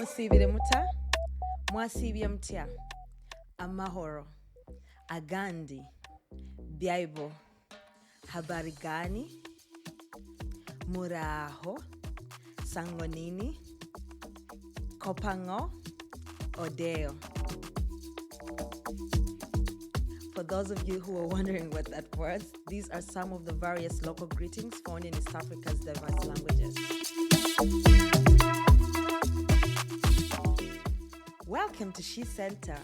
Mwasibire muta, mwasibye mutya, amahoro, agandi, Bible, habari gani, muraho, sangonini, kopango, odeo. For those of you who are wondering what that was, these are some of the various local greetings found in East Africa's diverse languages. Welcome to She Center,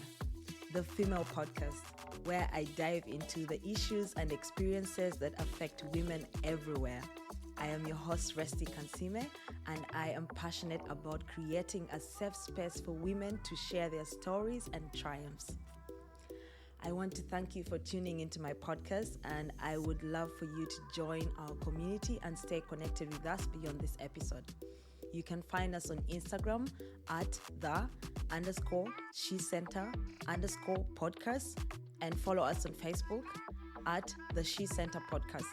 the female podcast, where I dive into the issues and experiences that affect women everywhere. I am your host, Resti Kansime, and I am passionate about creating a safe space for women to share their stories and triumphs. I want to thank you for tuning into my podcast, and I would love for you to join our community and stay connected with us beyond this episode. You can find us on Instagram at _She Center _podcast, and follow us on Facebook at the She Center Podcast.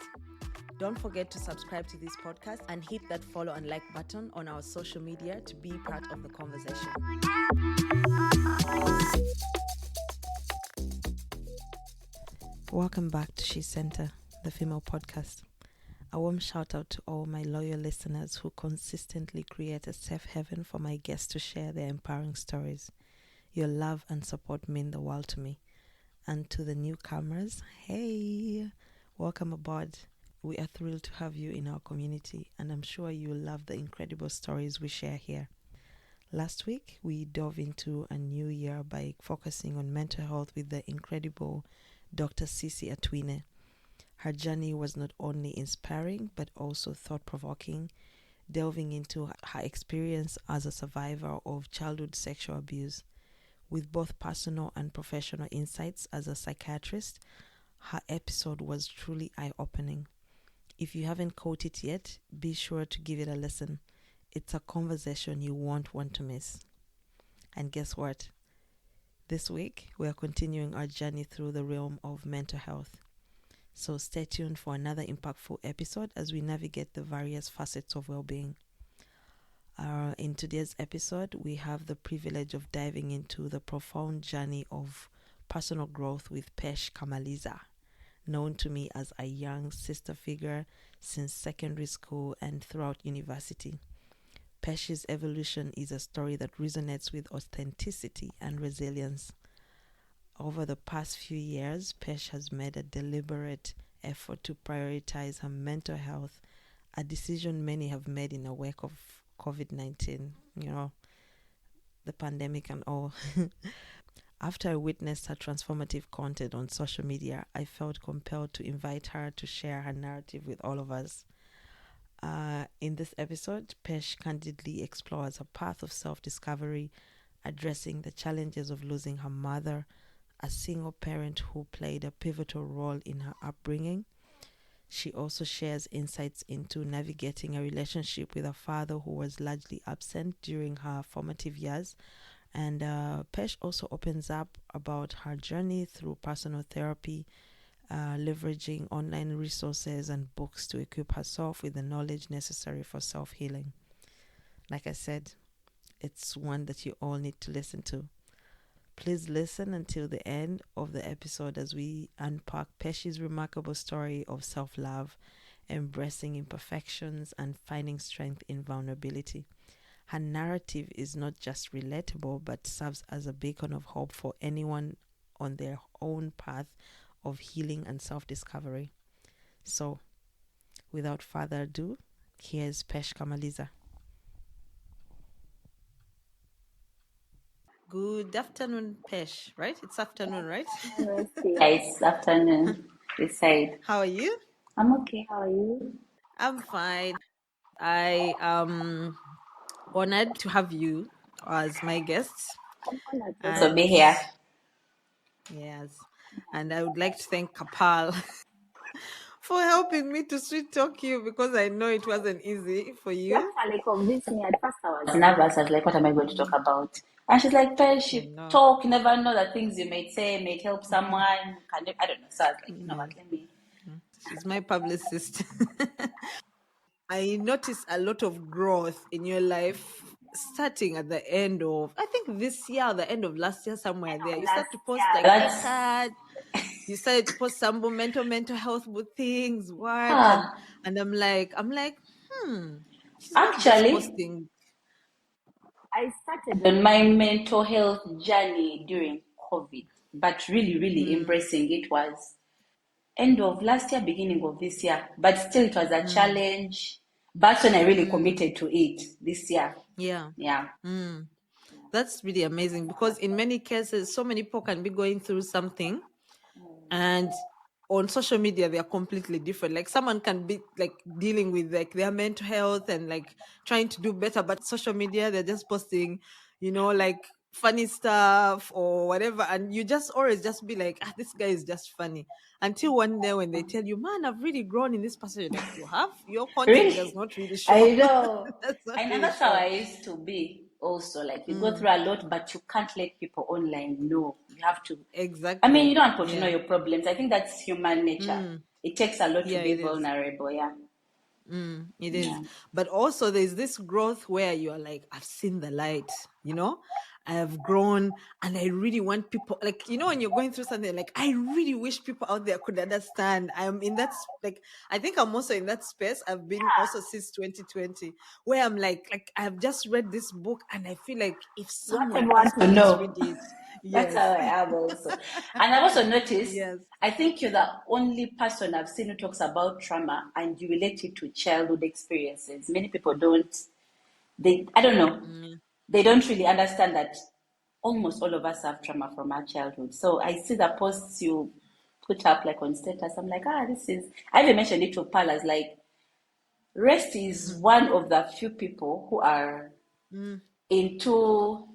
Don't forget to subscribe to this podcast and hit that follow and like button on our social media to be part of the conversation. Welcome back to She Center, the female podcast. A warm shout out to all my loyal listeners who consistently create a safe haven for my guests to share their empowering stories. Your love and support mean the world to me. And to the newcomers, hey, welcome aboard. We are thrilled to have you in our community, and I'm sure you will love the incredible stories we share here. Last week, we dove into a new year by focusing on mental health with the incredible Dr. Sisi Atwine. Her journey was not only inspiring, but also thought-provoking, delving into her experience as a survivor of childhood sexual abuse. With both personal and professional insights as a psychiatrist, her episode was truly eye-opening. If you haven't caught it yet, be sure to give it a listen. It's a conversation you won't want to miss. And guess what? This week, we are continuing our journey through the realm of mental health. So stay tuned for another impactful episode as we navigate the various facets of well-being. In today's episode, we have the privilege of diving into the profound journey of personal growth with Pesh Kamaliza, known to me as a young sister figure since secondary school and throughout university. Pesh's evolution is a story that resonates with authenticity and resilience. Over the past few years, Pesh has made a deliberate effort to prioritize her mental health, a decision many have made in the wake of COVID-19, the pandemic and all. After I witnessed her transformative content on social media, I felt compelled to invite her to share her narrative with all of us. In this episode, Pesh candidly explores a path of self-discovery, addressing the challenges of losing her mother, a single parent who played a pivotal role in her upbringing. She also shares insights into navigating a relationship with a father who was largely absent during her formative years. And Pesh also opens up about her journey through personal therapy, leveraging online resources and books to equip herself with the knowledge necessary for self-healing. Like I said, it's one that you all need to listen to. Please listen until the end of the episode as we unpack Pesh's remarkable story of self-love, embracing imperfections, and finding strength in vulnerability. Her narrative is not just relatable, but serves as a beacon of hope for anyone on their own path of healing and self-discovery. So, without further ado, here's Pesh Kamaliza. Good afternoon, Pesh, right? It's afternoon, right? Yeah, it's afternoon. This side. How are you? I'm okay. How are you? I'm fine. I am honored to have you as my guest. I'm honored to also be here. Yes. And I would like to thank Kapal for helping me to sweet talk you, because I know it wasn't easy for you. She actually convinced me. At first, I was nervous. I was like, what am I going to talk about? And she's like, Pesh, you talk, you never know the things you may say may help someone. I don't know. So I was like, you know what, let me. She's my publicist. I noticed a lot of growth in your life starting at the end of, I think this year, the end of last year, somewhere there, you Last start to post year, like that's better. You started to post some mental health things, what, ah, and I'm like, she's not just actually, posting. I started on my mental health journey during COVID, but really, really Mm, embracing it was end of last year, beginning of this year. But still, it was a mm, challenge. That's when I really mm, committed to it this year. yeah. Yeah. Mm. That's really amazing because in many cases, so many people can be going through something, and on social media they are completely different. Like someone can be like dealing with like their mental health and like trying to do better, but social media they're just posting, like funny stuff or whatever, and you just always just be like, this guy is just funny, until one day when they tell you, man, I've really grown in this person. You're like, you have? Your content does Really? not really show. I know. That's not And really that's how show. I used to be also. Like, you go Mm, through a lot, but you can't let people online know. You have to. I mean, exactly. you don't want people to know Yeah. your problems. I think that's human nature. Mm, It takes a lot to yeah, be it is. vulnerable. Yeah. It is. Yeah. But also there's this growth where you are like, I've seen the light, I have grown, and I really want people, like, when you're going through something, like, I really wish people out there could understand. I'm in that, like, I think I'm also in that space. I've been also since 2020, where I'm like, I have just read this book and I feel like if You want someone everyone else to could just read know. it. That's Yes. how I am also. And I've also noticed, Yes. I think you're the only person I've seen who talks about trauma and you relate it to childhood experiences. Many people don't, I don't know, Mm, they don't really understand that almost all of us have trauma from our childhood. So I see the posts you put up like on status. I'm like, I even mentioned it to Palas, like, Rest is one of the few people who mm, into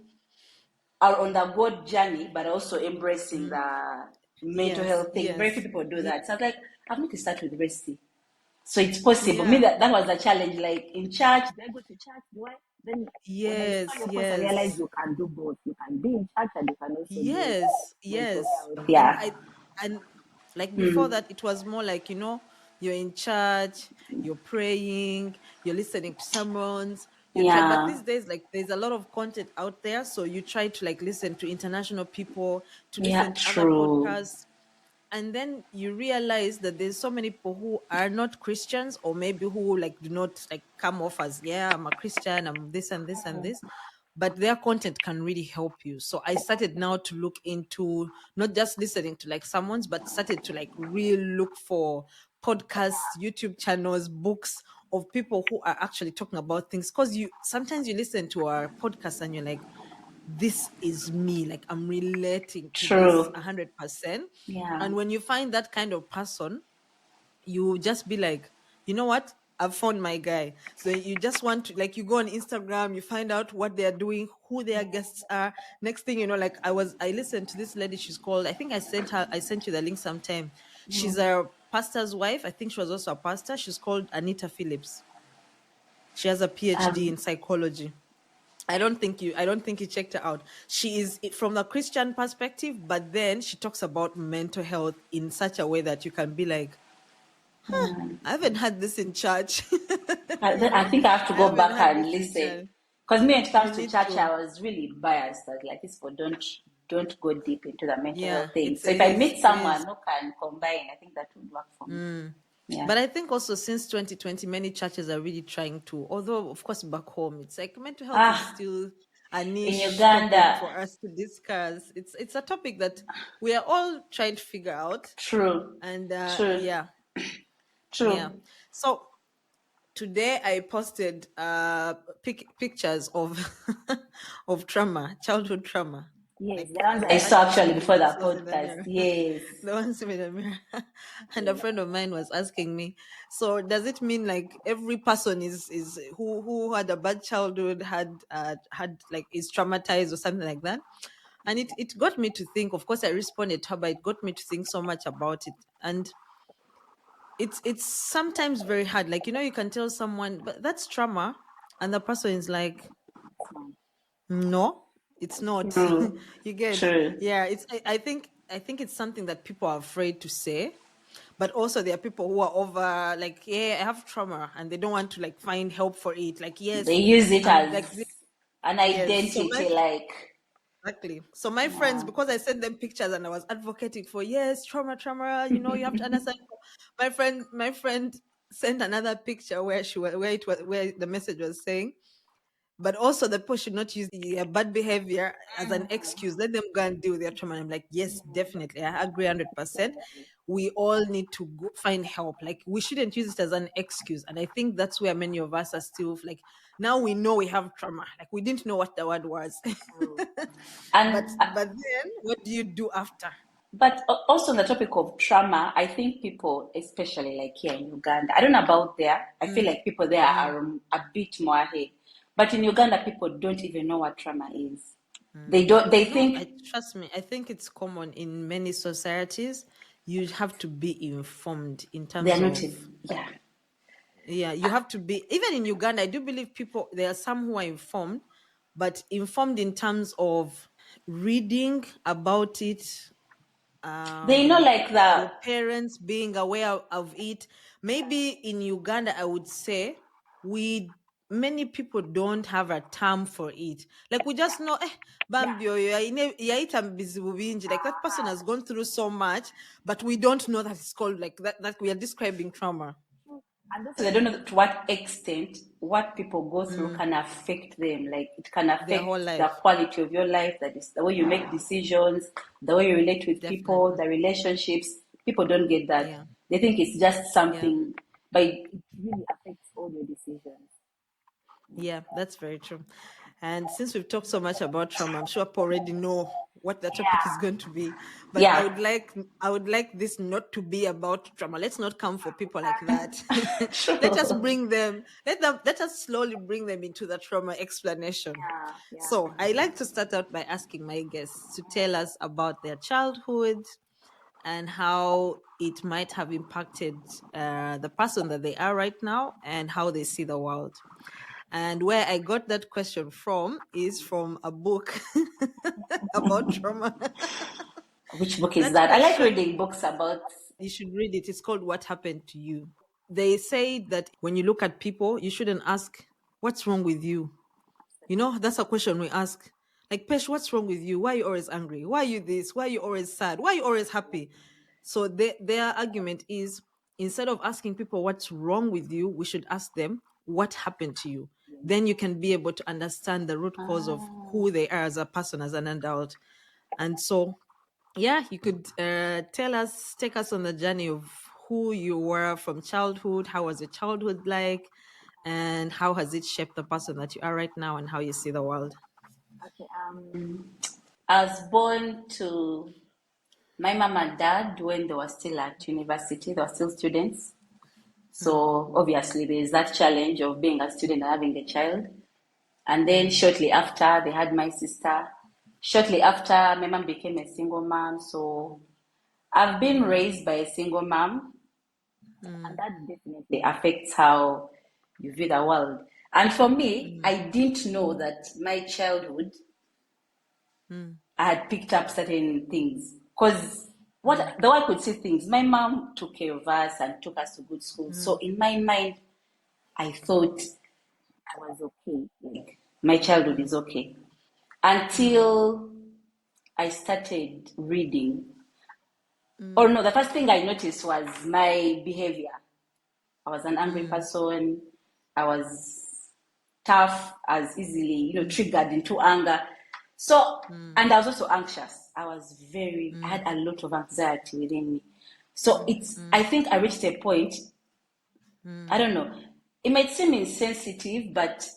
are on the God journey, but also embracing mm. the mental Yes. health thing. Very few Yes. people do Yeah. that. So I was like, I'm going to start with Resty. So it's possible. Me, Yeah. that was the challenge. Like in church, do I go to church? Do I? Then when I saw Yes. your post, I realized Yes. you can do both. You can be in church and you can also do Yes, mental yes. health. And Yeah. and like before Hmm. that it was more like, you're in church, you're praying, you're listening to sermons, you try, but Yeah. these days like there's a lot of content out there, so you try to like listen to international people, to Yeah. listen to other True. podcasts, and then you realize that there's so many people who are not Christians, or maybe who like do not like come off as, yeah, I'm a Christian, I'm this and this and this, but their content can really help you. So I started now to look into not just listening to like someone's, but started to like really look for podcasts, YouTube channels, books of people who are actually talking about things, because you sometimes you listen to our podcast and you're like, this is me, like I'm relating to this True. 100%. Yeah. And when you find that kind of person, you just be like, you know what, I've found my guy. So you just want to, like, you go on Instagram, you find out what they're doing, who their guests are. Next thing you know, like I listened to this lady, she's called, I think I sent you the link sometime. She's a pastor's wife, I think she was also a pastor. She's called Anita Phillips. She has a PhD Um, in psychology. I don't think you checked her out. She is from the Christian perspective, but then she talks about mental health in such a way that you can be like, I haven't had this in church. I think I have to I go haven't back had and this in listen. church. Because me, when it You comes to need church, to. I was really biased. I was like, these people don't go deep into the mental Yeah, health thing. it's So it if I is. meet It is. someone who can combine, I think that would work for me. Yeah. But I think also since 2020, many churches are really trying to, although of course back home, it's like mental health is Ah, still a in niche topic Uganda, for us to discuss. It's a topic that we are all trying to figure out. true, And true, yeah, yeah. true. So today I posted pictures of of trauma, childhood trauma. Yes, the Like ones I I saw actually actually showed you before the myself in the podcast. mirror. Yes. The ones in the mirror. And a Yeah. friend of mine was asking me, so does it mean like every person is who had a bad childhood had like is traumatized or something like that? And it got me to think. Of course I responded to her, but it got me to think so much about it. And it's sometimes very hard, like, you can tell someone, but that's trauma, and the person is like, no, it's not. True, You get? true. Yeah, I think it's something that people are afraid to say, but also there are people who are over like, yeah, I have trauma, and they don't want to like find help for it, like, They yes, use it I'm as like this. an Yes. So identity, like, exactly. So my friends, yeah. because I sent them pictures and I was advocating for, yes, trauma, you know, you have to understand. My friend sent another picture where where the message was saying, but also the people should not use the bad behavior as an excuse. Let them go and deal with their trauma. And I'm like, yes, definitely. I agree 100%. We all need to go find help. Like, we shouldn't use it as an excuse. And I think that's where many of us are still like, now we know we have trauma. Like, we didn't know what the word was. but And but then what do you do after? but also on the topic of trauma, I think people, especially like here in Uganda, I don't know about there. I feel Mm, like people there mm, are a bit more ahead. But in Uganda, people don't even know what trauma is. They mm. don't. They No, I think trust me. I think it's common in many societies. You have to be informed in they are terms not. of. Yeah, Yeah, you have to be, even in Uganda, I do believe people, there are some who are informed, but informed in terms of reading about it, they know um, like the. your parents being aware of it. Maybe in Uganda, I would say we many people don't have a term for it. Like, we just know, Yeah. Bambio, yaita bizibu binji. Like, that person has gone through so much, but we don't know that it's called like that. That we are describing trauma. And also, they don't know to what extent what people go through Mm, can affect them. Like it can their whole affect the life. quality of your life, that is the way you make decisions, the way you relate with people, Definitely. the relationships. People don't get that. Yeah. They think it's just Yeah. something, but it really affects all your decisions. Yeah, that's very true. And since we've talked so much about trauma, I'm sure people already know what the topic is going to be. But I Yeah, would like this not to be about trauma. Let's not come for people like that. Let us true. bring them, let us slowly bring them into the trauma explanation. Yeah, yeah. So I like to start out by asking my guests to tell us about their childhood, and how it might have impacted the person that they are right now and how they see the world. And where I got that question from is from a book about trauma. Which book is That that? I like question, reading books about. you should read it. It's called What Happened to You. They say that when you look at people, you shouldn't ask, what's wrong with you? You know, that's a question we ask. Like, Pesh, what's wrong with you? Why are you always angry? Why are you this? Why are you always sad? Why are you always happy? So their argument is, instead of asking people what's wrong with you, we should ask them what happened to you. Then you can be able to understand the root cause of who they are as a person, as an adult. And so, yeah, you could take us on the journey of who you were from childhood. How was your childhood like? And how has it shaped the person that you are right now and how you see the world? Okay, I was born to my mom and dad when they were still at university. They were still students. Mm, So obviously there's that challenge of being a student and having a child. And then mm, shortly after, they had my sister. Shortly after, my mom became a single mom. So I've been mm, raised by a single mom, and mm, that definitely affects how you view the world. And for me, mm, I didn't know that my childhood mm, I had picked up certain things. Because mm, what the way I could see things, my mom took care of us and took us to good schools. So mm, in my mind, I thought I was okay. Like my childhood is okay. mm, Until I started reading. Or mm, no, the first thing I noticed was my behavior. I was an angry mm, person. I was tough, as easily, mm, triggered into anger. So, mm, and I was also anxious. I mm, had a lot of anxiety within me. So I mm, think I reached a point, I mm, don't know, it might seem insensitive, but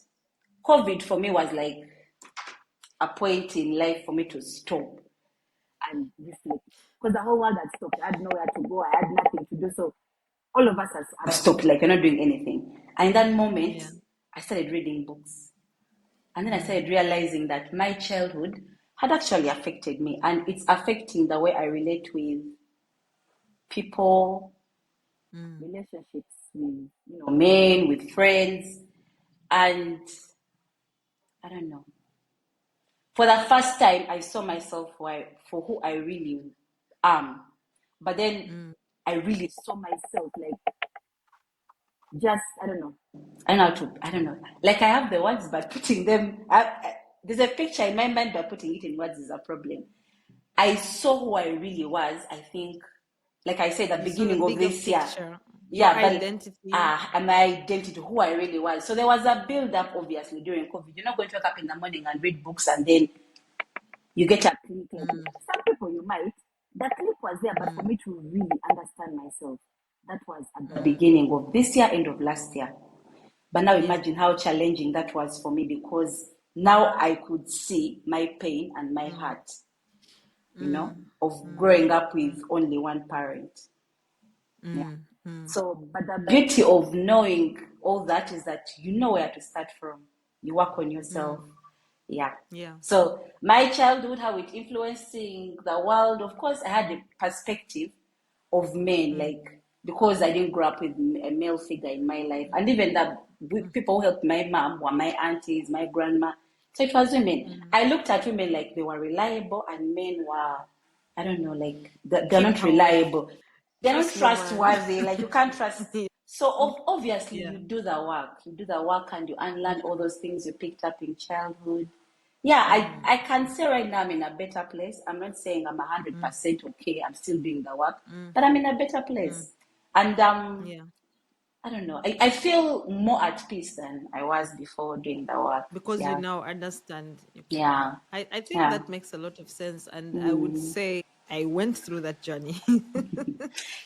COVID for me was like a point in life for me to stop and reflect. Because the whole world had stopped. I had nowhere to go. I had nothing to do. So all of us have stopped, like you're not doing anything. And in that moment, yeah. I started reading books. And then I Mm, started realizing that my childhood had actually affected me. And it's affecting the way I relate with people, mm, relationships with, men, with friends. And I don't know. For the first time, I saw myself for who I really am. But then mm, I really saw myself like just, I don't know. I don't know. Like I have the words, but putting them, there's a picture in my mind, but putting it in words is a problem. I saw who I really was, I think, like I said, at the You saw the beginning of bigger this year. picture, your Yeah, but identity. and my identity, who I really was. So there was a build up, obviously, during COVID. You're not going to wake up in the morning and read books and then you get a click. Like some people you might. The click was there, but for me to really understand myself, that was at the beginning of this year, end of last year. But now Yeah. imagine how challenging that was for me, because now I could see my pain and my heart, of growing up with only one parent. Yeah. So, but the beauty of knowing all that is that you know where to start from. You work on yourself. Yeah. Yeah. So my childhood, how it influencing the world. Of course, I had a perspective of men, like because I didn't grow up with a male figure in my life, and even the people who helped my mom were my aunties, my grandma. So it was women. I looked at women like they were reliable, and men were, I don't know, like they're Keep not away. reliable. They're not Trust no man. trustworthy. Like you can't trust. So obviously Yeah. you do the work. You do the work and you unlearn all those things you picked up in childhood. Yeah, I can say right now I'm in a better place. I'm not saying I'm 100% okay. I'm still doing the work, but I'm in a better place. And Yeah. I don't know. I feel more at peace than I was before doing the work. Because you Yeah, now understand your people. yeah, I think yeah. that makes a lot of sense. And I would say I went through that journey.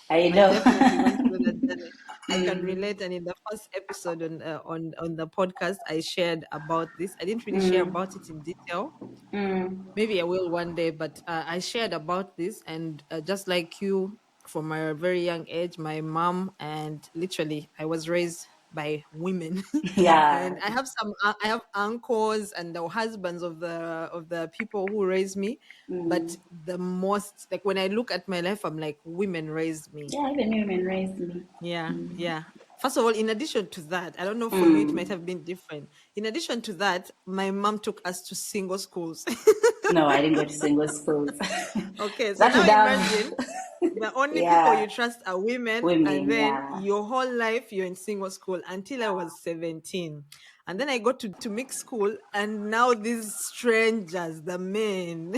I I know. definitely went through that journey. I can relate. And in the first episode on the podcast, I shared about this. I didn't really share about it in detail. Maybe I will one day, but I shared about this, and just like you, from a very young age, my mom, and literally, I was raised by women, Yeah. and I have uncles and the husbands of the people who raised me, but the most, like, when I look at my life, I'm like, women raised me. Yeah, even women raised me. Yeah, yeah. First of all, in addition to that, I don't know, for you it might have been different. In addition to that, my mom took us to single schools. No, I didn't go to single schools. Okay, so That now would have, imagine the only people yeah, you trust are women, and women, then yeah. your whole life you're in single school until I was 17. And then I got to mixed school, and now these strangers, the men,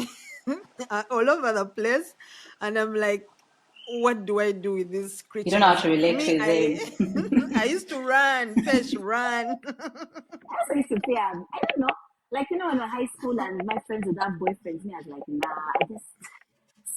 are all over the place. And I'm like, what do I do with these You don't know how creatures? to relate Me, with I them. I used to run, Pesh, run. I also used to play, I don't know, like, when we're high school and my friends would have boyfriends, me, I was like, nah, I just.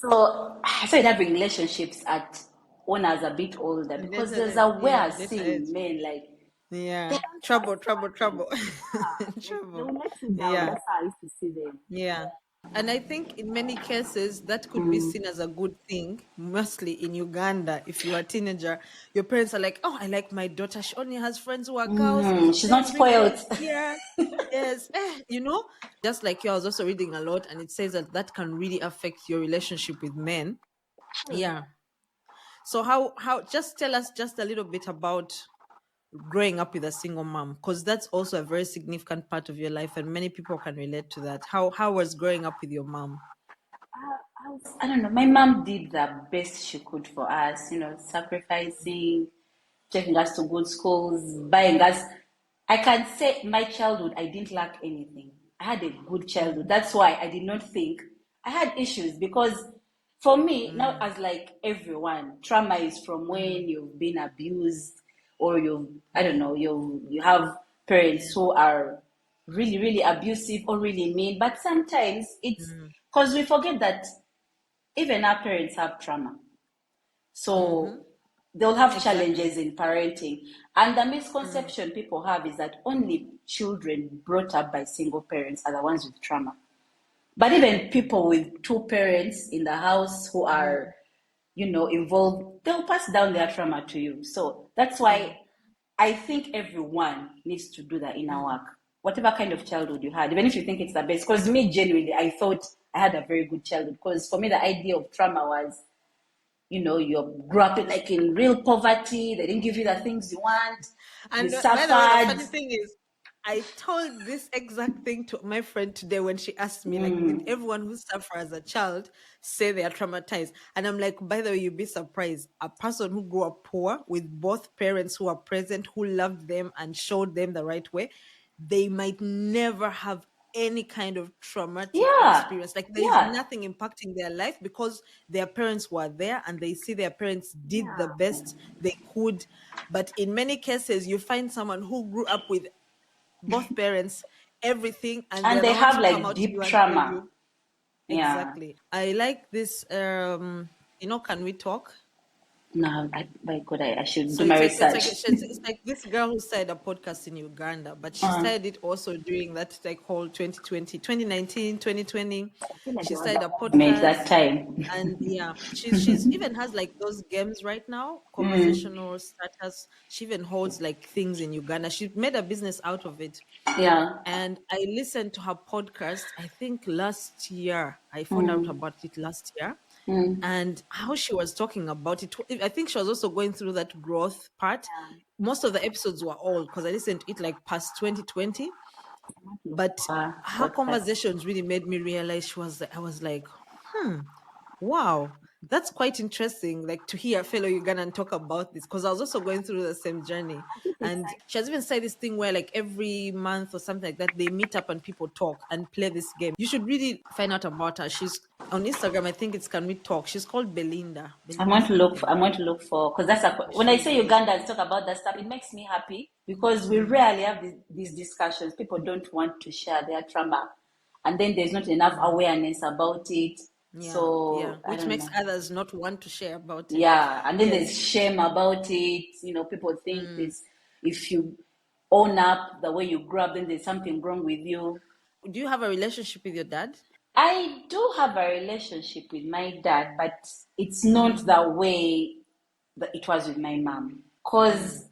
So I started having relationships at when I was a bit older, because there's a way Yeah, I later see age. men, like, they Yeah, don't trouble, trouble, trustworthy. trouble, Yeah, like they trouble. will let you down. Yeah, That's how I used to see them. yeah. And I think in many cases that could be seen as a good thing, mostly in Uganda. If you're a teenager, your parents are like, "Oh, I like my daughter. She only has friends who are girls. She's not Let's bring spoiled. girls here." Yes, just like you, I was also reading a lot, and it says that that can really affect your relationship with men. Yeah. So how just tell us just a little bit about growing up with a single mom, because that's also a very significant part of your life, and many people can relate to that. How was growing up with your mom? I don't know. My mom did the best she could for us, sacrificing, taking us to good schools, buying us. I can say my childhood, I didn't lack anything. I had a good childhood. Mm, That's why I did not think I had issues, because for me, now, mm, as like everyone, trauma is from mm, when you've been abused, or I don't mm, know, you have parents who are really, really abusive or really mean. But sometimes it's mm. because we forget that even our parents have trauma. Mm-hmm. So they'll have Exactly. challenges in parenting. And the Mm, misconception people have is that only children brought up by single parents are the ones with trauma. But even people with two parents in the house who are, mm, involved, they'll pass down their trauma to you. So that's mm, why I think everyone needs to do the inner mm, work. Whatever kind of childhood you had, even if you think it's the best. Because me, genuinely, I thought I had a very good childhood. Because for me, the idea of trauma was, you grew up like in real poverty. They didn't give you the things you want. You and by the way, the suffered. funny thing is, I told this exact thing to my friend today when she asked me, like, did everyone who suffer as a child say they are traumatized? And I'm like, by the way, you'd be surprised. A person who grew up poor with both parents who are present, who loved them and showed them the right way, they might never have any kind of traumatic Yeah, experience. Like, there is yeah, nothing impacting their life because their parents were there and they see their parents did the best they could. But in many cases, you find someone who grew up with both parents, everything, and and they're they the ones have who come like out to deep you and tell trauma. you Yeah. exactly. I like this. Can we talk? No, my God, I should So do my it's like research. it's like this girl who started a podcast in Uganda, but she Uh, started it also during that like whole 2020, 2019, 2020. I feel like She there was started a a movement that podcast, time. and yeah, she's even has like those games right now, conversational starters. She even holds like things in Uganda. She made a business out of it. Yeah. And I listened to her podcast, I think last year. I found out about it last year. And how she was talking about it. I think she was also going through that growth part. Most of the episodes were old because I listened to it like past 2020. But her Podcast. conversations really made me realize I was like, wow, that's quite interesting. Like to hear a fellow Ugandan talk about this, because I was also going through the same journey. And she has even said this thing where, like, every month or something like that, they meet up and people talk and play this game. You should really find out about her. She's on Instagram. I think it's Can We Talk. She's called Belinda. Belinda something. I'm going to look for, because that's when I She's say amazing. Uganda and talk about that stuff, it makes me happy because we rarely have these discussions. People don't want to share their trauma, and then there's not enough awareness about it. Yeah, yeah. So I Which don't makes know. others not want to share about it. Yeah, and then there's Yes. shame about it. People think this, if you own up the way you grew up, then there's something wrong with you. Do you have a relationship with your dad? I do have a relationship with my dad, but it's not the way that it was with my mom. Because,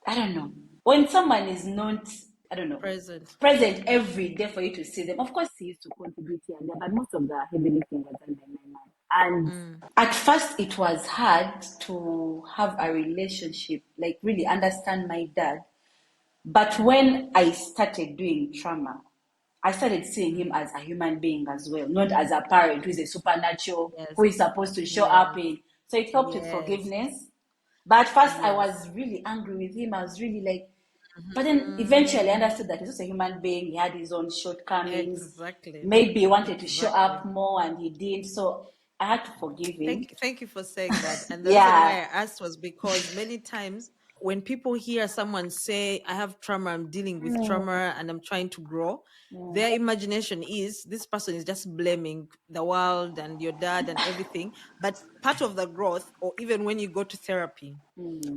I don't know, when someone is not, I don't know, Present. present every day for you to see them, of course he used to contribute here and there, but most of the heavy lifting was done by my mom. And at first it was hard to have a relationship, like really understand my dad. But when I started doing trauma, I started seeing him as a human being as well, not as a parent who is a supernatural, who Yes. is supposed to show up Yes. in. So it helped with Yes. forgiveness. But at first, I Yes. was really angry with him. I was really like, but then eventually I Mm, understood that he's just a human being. He had his own shortcomings. exactly. Maybe he wanted to show Exactly. up more and he didn't. So I had to forgive him. Thank you for saying that. And the reason why Yeah. I asked was because many times when people hear someone say, I have trauma, I'm dealing with trauma and I'm trying to grow, their imagination is this person is just blaming the world and your dad and everything. But part of the growth, or even when you go to therapy,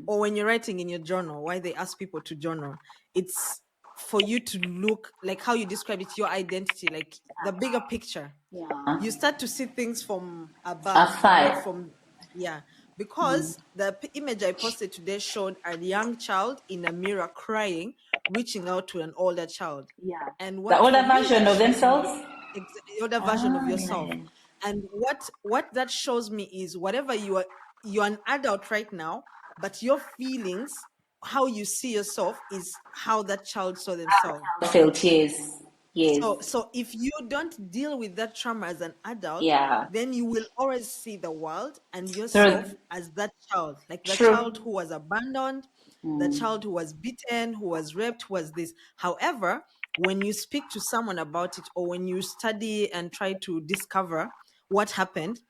or when you're writing in your journal, why they ask people to journal, it's for you to look like how you describe it, your identity, like the bigger picture. Yeah. You start to see things from above and not Aside. from, yeah. Because the image I posted today showed a young child in a mirror crying, reaching out to an older child. Yeah. And The what for older me version that of shows me, themselves. the older version of Ah, yeah, yourself. yeah. And what that shows me is whatever you're an adult right now, but your feelings, how you see yourself is how that child saw themselves. Felt, yes. Yes. So if you don't deal with that trauma as an adult, Yeah. then you will always see the world and True. yourself as that child, like the child True. who was abandoned, the child who was beaten, who was raped, who was this. However, when you speak to someone about it, or when you study and try to discover what happened,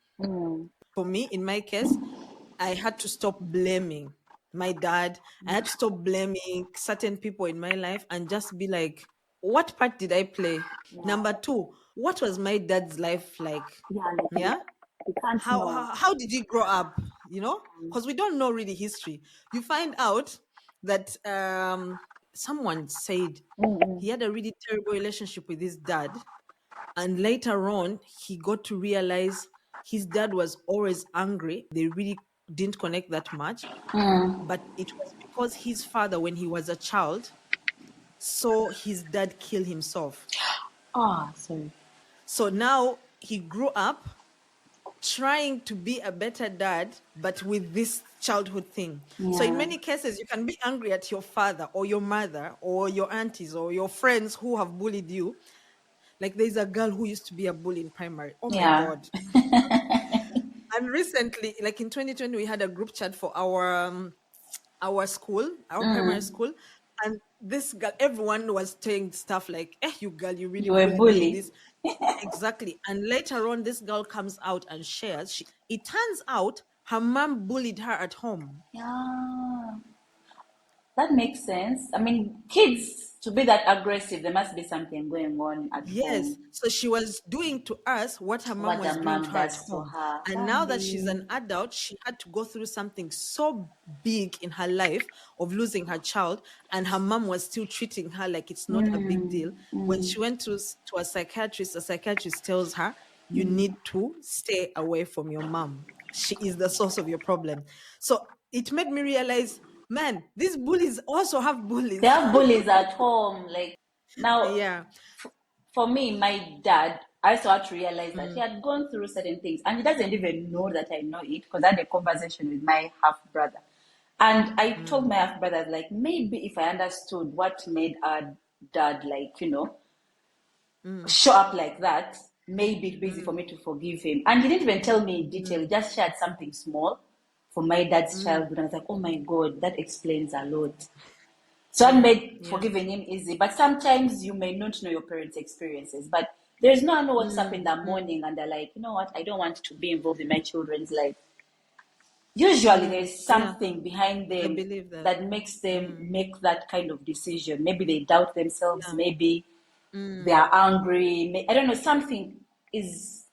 for me, in my case, I had to stop blaming my dad. I had to stop blaming certain people in my life and just be like, what part did I play? Number two, what was my dad's life like? Yeah, like Yeah. you can't know. How did he grow up? Because we don't know really history. You find out that someone said he had a really terrible relationship with his dad, and later on, he got to realize his dad was always angry. They really didn't connect that much. But it was because his father, when he was a child, saw his dad kill himself. Oh, sorry. So now he grew up trying to be a better dad, but with this childhood thing. So in Yeah. many cases, you can be angry at your father or your mother or your aunties or your friends who have bullied you. Like there's a girl who used to be a bully in primary. Oh my Yeah. God. And recently, like in 2020, we had a group chat for our school, our primary school. And this girl, everyone was saying stuff like, you girl, you really You were a bullied me, bully. this. Exactly. And later on, this girl comes out and shares. It turns out her mom bullied her at home. Yeah. That makes sense. I mean, kids to be that aggressive, there must be something going on at Yes. home. So she was doing to us what her mom What was the doing to mom her at does to home. her. And now that she's an Darling. adult, she had to go through something so big in her life of losing her child. And her mom was still treating her like it's not a big deal. When she went to a psychiatrist tells her, you need to stay away from your mom. She is the source of your problem. So it made me realize, man, these bullies also have They bullies. have bullies at home. Like now, Yeah. for me, my dad, I also had to realize that he Mm, had gone through certain things, and he doesn't even know that I know it because I had a conversation with my half brother, and I told mm, my half brother like maybe if I understood what made our dad mm, show up like that, maybe it'd be easy for mm, me to forgive him. And he didn't even tell me in detail; he mm, just shared something small from my dad's mm. childhood. I was like, oh my god, that explains a lot. So that Yeah, made yeah. forgiving him easy. But sometimes you may not know your parents' experiences. But there's no one who wakes up in Mm, the mm, morning and they're like, you know what, I don't want to be involved in my children's life. Usually mm. there's Yeah, something behind I them believe that. that makes them Mm, make that kind of decision. Maybe they doubt themselves, yeah. maybe they Mm. are angry. I don't know, something is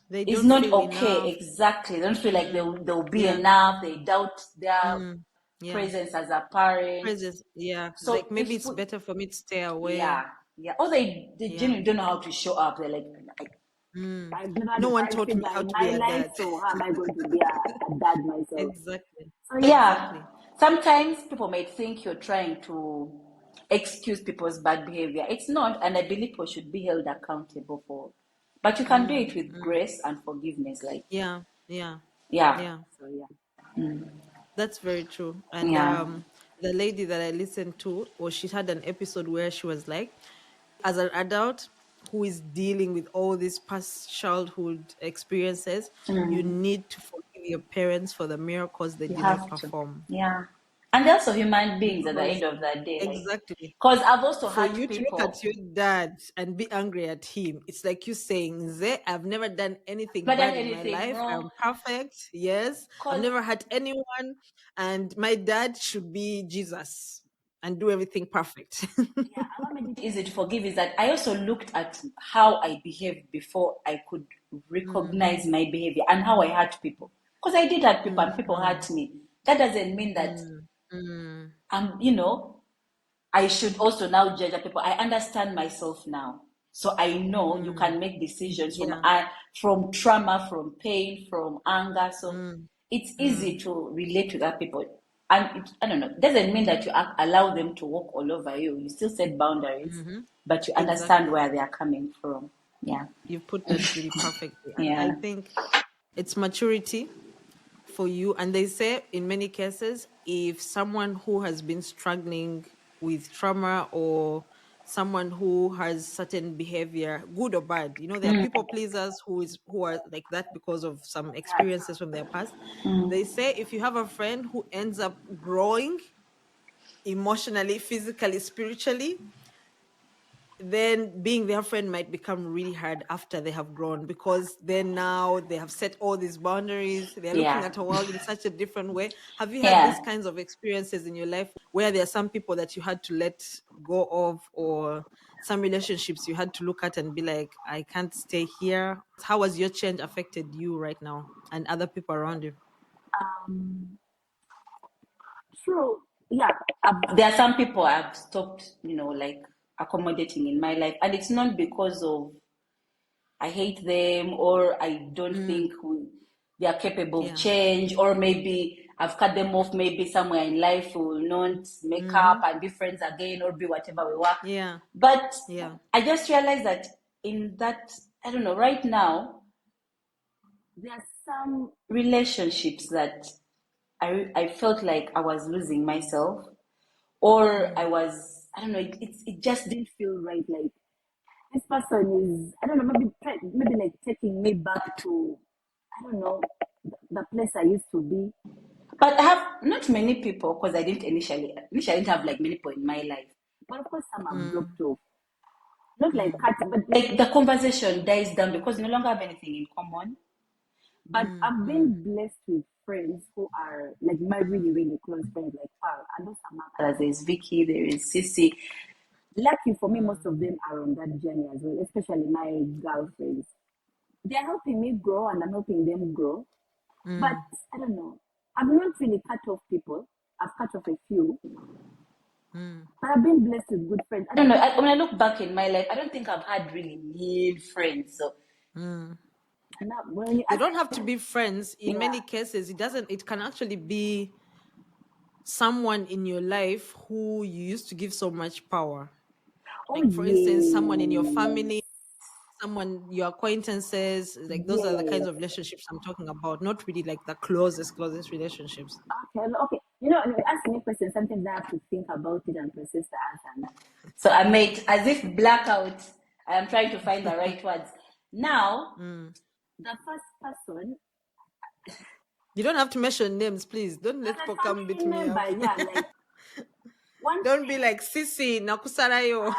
They is don't not feel okay enough. exactly. They don't feel like Mm, they'll be yeah. enough. They doubt their Mm, yeah. presence as a parent. Presence. Yeah. So Like maybe if it's better for me to stay away. yeah, yeah. Or they Yeah. genuinely don't know how to show up. They're like, Mm. I've never had No a one parent taught me figure how in to be my a life, dad. so how am I going to be a dad myself? Exactly. So yeah, Exactly. sometimes people might think you're trying to excuse people's bad behavior. It's not, and I believe people should be held accountable for. But you can do Mm, it with mm. grace and forgiveness. Like, Yeah. Yeah. yeah, Yeah. so yeah, That's very true. And yeah, the lady that I listened to, or she had an episode where she was like, as an adult who is dealing with all these past childhood experiences, you need to forgive your parents for the miracles they you did not have to, perform. yeah. And they're also human beings at the Because end of the day, like, exactly, because I've also for hurt you to look at people. your dad and be angry at him, it's like you saying, I've never done anything Not done bad in my anything life. wrong. I'm perfect. Yes. I've Cause never hurt anyone. And my dad should be Jesus and do everything perfect. yeah, and what made it easy to forgive is that I also looked at how I behaved before I could Mm, recognize my behavior and how I hurt people. Because I did hurt people mm, and people mm, hurt me. That doesn't mean that mm, mm, I'm, I should also now judge other people. I understand myself now. So I know you mm. can make decisions Yeah. from trauma, from pain, from anger. So Mm, it's easy mm, to relate to that people. And I don't know, it doesn't mean that you allow them to walk all over you. You still set boundaries, hmm. but you understand Exactly. where they are coming from. Yeah. You've put that really perfectly. And I Yeah. think it's maturity for you. And they say in many cases, if someone who has been struggling with trauma or someone who has certain behavior, good or bad, there are people pleasers who are like that because of some experiences from their past. They say if you have a friend who ends up growing emotionally, physically, spiritually, then being their friend might become really hard after they have grown, because then now they have set all these boundaries. They're looking Yeah. at a world in such a different way. Have you had these Yeah. kinds of experiences in your life where there are some people that you had to let go of, or some relationships you had to look at and be like, I can't stay here? How has your change affected you right now and other people around you? So yeah, there are some people I've stopped, like accommodating in my life, and it's not because of I hate them or I don't Mm, think they are capable of yeah. change, or maybe I've cut them off. Maybe somewhere in life we will not make up Mm-hmm. and be friends again, or be whatever we were. Yeah. But Yeah. I just realized that in that, I don't know, right now there are some relationships that I felt like I was losing myself, or I don't know, it just didn't feel right. Like this person is, I don't know, maybe like taking me back to, I don't know, the place I used to be. But I have not many people, because I didn't initially I didn't have like many people in my life. But of course, some have dropped off. Not like cut, but like the conversation dies down because you no longer have anything in common. But I've been blessed with friends who are like my really, really close friends, like Pal. And those are my There's Vicky, there is Sissy. Lucky for me, most of them are on that journey as well, especially my girlfriends. They're helping me grow and I'm helping them grow. But I don't know. I've not really cut off people. I've cut off a few. But I've been blessed with good friends. I don't know. When I look back in my life, I don't think I've had really mean friends. So now, when They don't have to be friends. In many cases, it can actually be someone in your life who you used to give so much power. Like, for instance, someone in your family, someone, your acquaintances, like those are the kinds of relationships I'm talking about, not really like the closest relationships. Okay. You know, when you ask me questions, sometimes I have to think about it and process the answer. So I made as if blackout. I am trying to find the right words. Now, the first person. You don't have to mention names, please. Don't let people come beat me up. Yeah, like, don't be like Sisi Nakusarayo.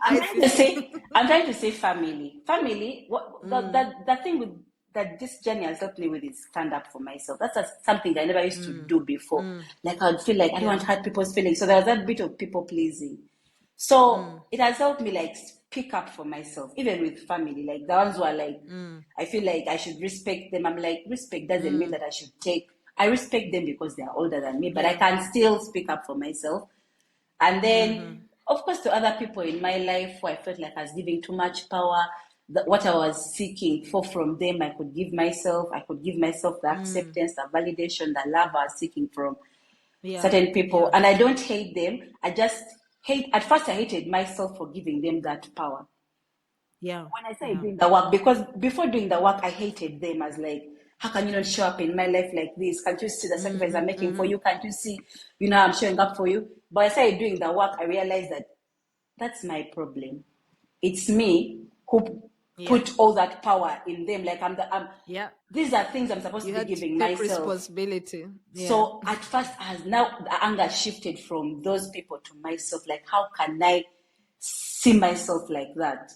I'm trying to say family. Family. The thing with that this journey has helped me with is stand up for myself. That's something I never used to do before. Like I'd feel like I don't want to hurt people's feelings. So there was that bit of people pleasing. So it has helped me like speak up for myself, even with family. Like the ones who are like, I feel like I should respect them. I'm like, respect doesn't mean that I should take. I respect them because they are older than me, but I can still speak up for myself. And then, of course, to other people in my life who I felt like I was giving too much power, what I was seeking for from them, I could give myself. I could give myself the acceptance, the validation, the love I was seeking from certain people. And I don't hate them. I just at first I hated myself for giving them that power. When I say doing the work, because before doing the work, I hated them as like, how can you not show up in my life like this? Can't you see the sacrifice I'm making for you? Can't you see, I'm showing up for you? But as I started doing the work, I realized that that's my problem. It's me who put all that power in them. Like these are things I'm supposed to be giving myself. Responsibility. So at first, now the anger shifted from those people to myself. Like, how can I see myself like that?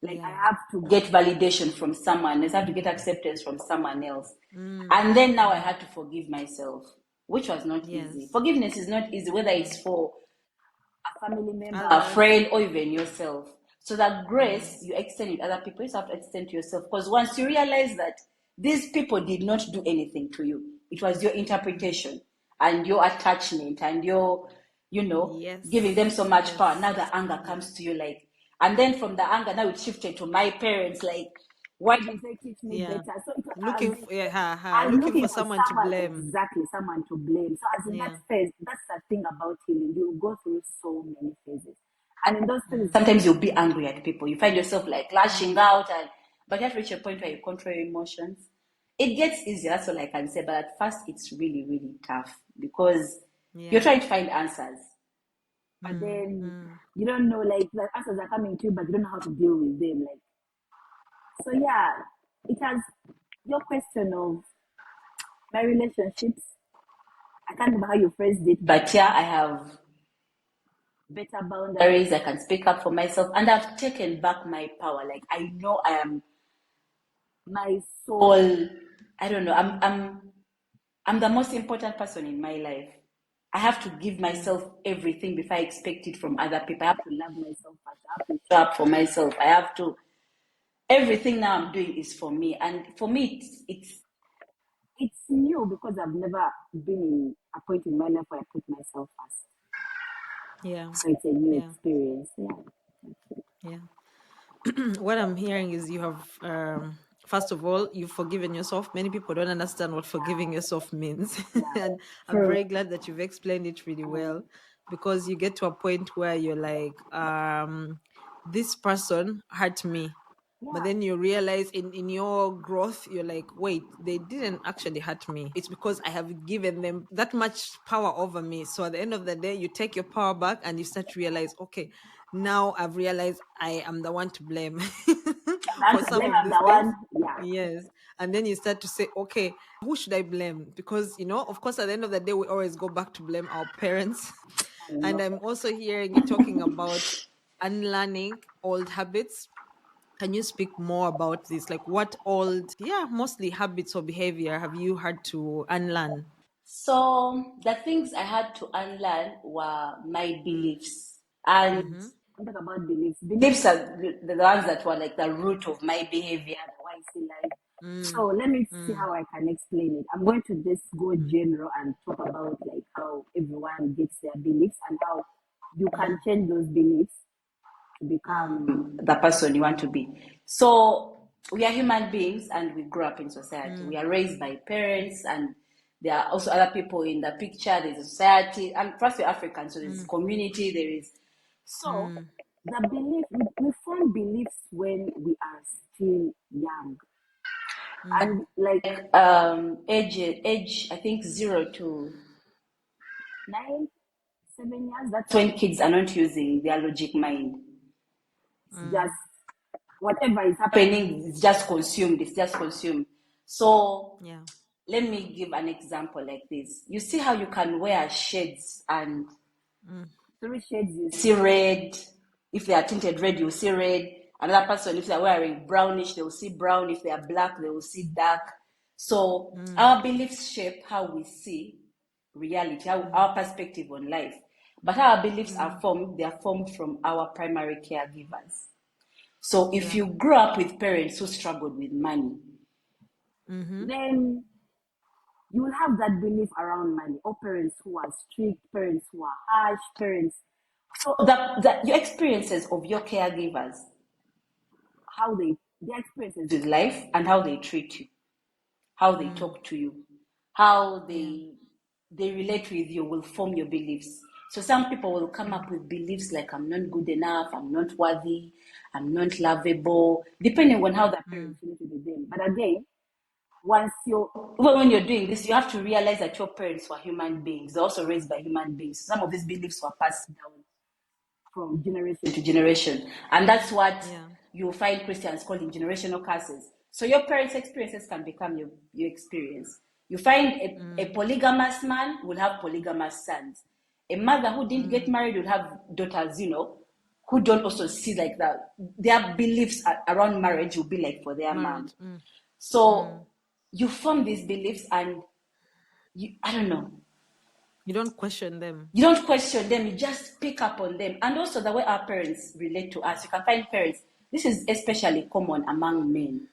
Like I have to get validation from someone else. I have to get acceptance from someone else. And then now I had to forgive myself, which was not easy. Forgiveness is not easy, whether it's for a family member, a friend, or even yourself. So that grace you extend with other people, you have to extend to yourself. Because once you realize that these people did not do anything to you, it was your interpretation and your attachment and your, giving them so much power. Now the anger comes to you like, and then from the anger, now it shifted to my parents, like, why did they teach me better? So it was looking for someone to blame. Exactly, someone to blame. So as in that phase, that's the thing about healing. You go through so many phases. And in those phases, sometimes you'll be angry at people. You find yourself like lashing out, but you have to reach a point where you control your emotions. It gets easier, that's all I can say. But at first, it's really, really tough because you're trying to find answers. But then you don't know, like, the answers are coming to you, but you don't know how to deal with them. Like, so it has your question of my relationships. I can't remember how you phrased it, but I have better boundaries. I can speak up for myself, and I've taken back my power. Like I know I am my soul. I don't know. I'm the most important person in my life. I have to give myself everything before I expect it from other people. I have to love myself first. I have to show up for myself. I have to. Everything now I'm doing is for me, and for me, it's new because I've never been in a point in my life where I put myself first. So it's a new experience. What I'm hearing is you have. First of all, you've forgiven yourself. Many people don't understand what forgiving yourself means. And I'm very glad that you've explained it really well, because you get to a point where you're like, this person hurt me. But then you realize in your growth, you're like, wait, they didn't actually hurt me. It's because I have given them that much power over me. So at the end of the day, you take your power back and you start to realize, okay, now I've realized I am the one to blame for That's some blame, of I'm these the things. one. Yeah. Yes. And then you start to say, okay, who should I blame? Because, of course, at the end of the day, we always go back to blame our parents. I know. And I'm also hearing you talking about unlearning old habits. Can you speak more about this? Like, what old, mostly habits or behavior have you had to unlearn? So the things I had to unlearn were my Mm. beliefs. And Mm-hmm. I'm talking about beliefs. Beliefs are the ones that were like the root of my behavior, the way I see life. Mm. So let me see Mm. how I can explain it. I'm going to just go general and talk about like how everyone gets their beliefs and how you can Mm. change those beliefs to Mm. become the person you want to be. So we are human beings and we grow up in society. We Mm. are raised by parents, and there are also other people in the picture. There's a society, and first we're African, so there's Mm. community, there is. So Mm. the belief, we form beliefs when we are still young. Mm. And like age I think 0 to 9, 7 years, that's when kids are not using their logic mind. It's Mm. just whatever is happening, it's just consumed, it's just consumed. So Yeah. let me give an example like this. You see how you can wear shades, and Mm. through shades you see red. If they are tinted red, you see red. Another person, if they're wearing brownish, they will see brown. If they are black, they will see dark. So Mm. our beliefs shape how we see reality, how Mm. our perspective on life. But how our beliefs are Mm. formed, they are formed from our primary caregivers. So if Yeah. you grew up with parents who struggled with money, Mm-hmm. then you will have that belief around money, or parents who are strict, parents who are harsh, parents. So your experiences of your caregivers, how their experiences with life and how they treat you, how they Mm. talk to you, how Yeah. they relate with you will form your beliefs. So some people will come Mm. up with beliefs like I'm not good enough, I'm not worthy, I'm not lovable, depending on how their Mm. parents related with them. But again, once you're even when you're doing this, you have to realize that your parents were human beings. They're also raised by human beings. Some of these beliefs were passed down from generation to generation. And that's what Yeah. you find Christians calling generational curses. So your parents' experiences can become your experience. You find a Mm. polygamous man will have polygamous sons. A mother who didn't get Mm. married will have daughters, who don't also see like that. Their beliefs around marriage will be like for their mom. Marriage. Mm. Mm. So you form these beliefs and I don't know, You don't question them. you don't question them, you just pick up on them. And also the way our parents relate to us, you can find parents, this is especially common among men.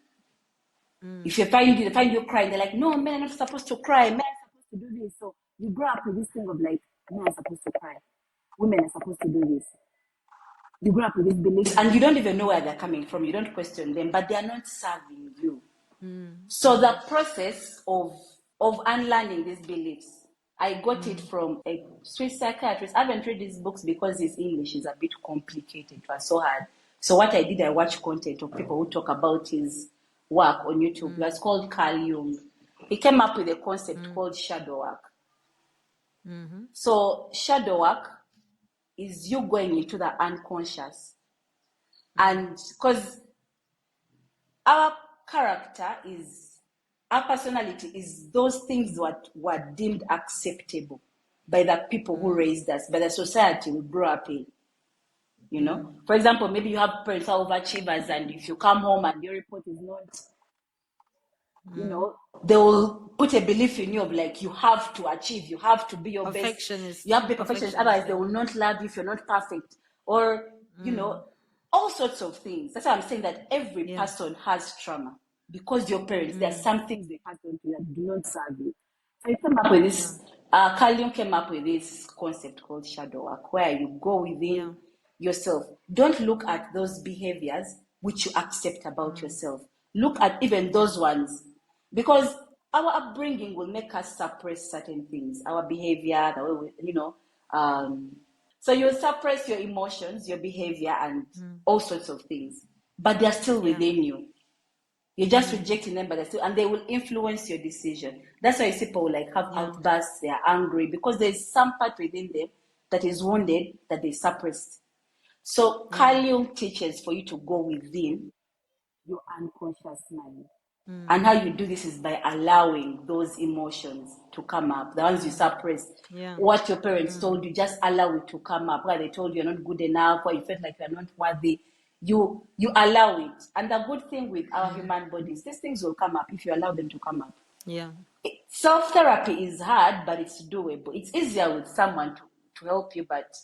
Mm. If they find you crying, they're like, no, men are not supposed to cry, men are supposed to do this. So you grow up with this thing of like, men are supposed to cry, women are supposed to do this. You grow up with these beliefs and you don't even know where they're coming from, you don't question them, but they are not serving you. Mm. So the Mm. process of unlearning these beliefs, I got it Mm. from a Swiss psychiatrist. I haven't read these books because his English is a bit complicated. It was so hard. So what I did, I watched content of people who talk about his work on YouTube. It Mm. was called Carl Jung. He came up with a concept Mm. called shadow work. Mm-hmm. So shadow work is you going into the unconscious, Mm. and because our character is our personality is those things that were deemed acceptable by the people who Mm. raised us, by the society we grew up in. Mm. For example, maybe you have parents who are overachievers, and if you come home and your report is not, Mm. they will put a belief in you of like you have to achieve, you have to be your best, you Perfectionist. have to be perfectionist, Perfectionist. otherwise they Yeah. will not love you if you're not perfect, or Mm. all sorts of things. That's why I'm saying that every Yeah. person has trauma because your parents, there are Mm. some things they pass on to you that do not serve you. So you come up with Yeah. this. Carl Jung came up with this concept called shadow work, where you go Yeah. within yourself. Don't look at those behaviors which you accept about Mm. yourself. Look at even Yeah. those ones, because our upbringing will make us suppress certain things, our behavior, the way um, so you suppress your emotions, your behavior, and Mm. all sorts of things. but they're still Yeah. within you. You're just rejecting them, but they're still, and they will influence your decision. That's why you see people like have Yeah. outbursts, they're angry, because there's some part within them that is wounded, that they suppressed. So Yeah. Carl Jung teaches for you to go within your unconscious mind. Mm. And how you do this is by allowing those emotions to come up, the ones you suppressed. Yeah. What your parents told you, just allow it to come up. Why they told you you're not good enough, or you felt like you're not worthy. You allow it. And the good thing with our human bodies, these things will come up if you allow them to come up. Yeah. Self-therapy is hard, but it's doable. It's easier with someone to help you, but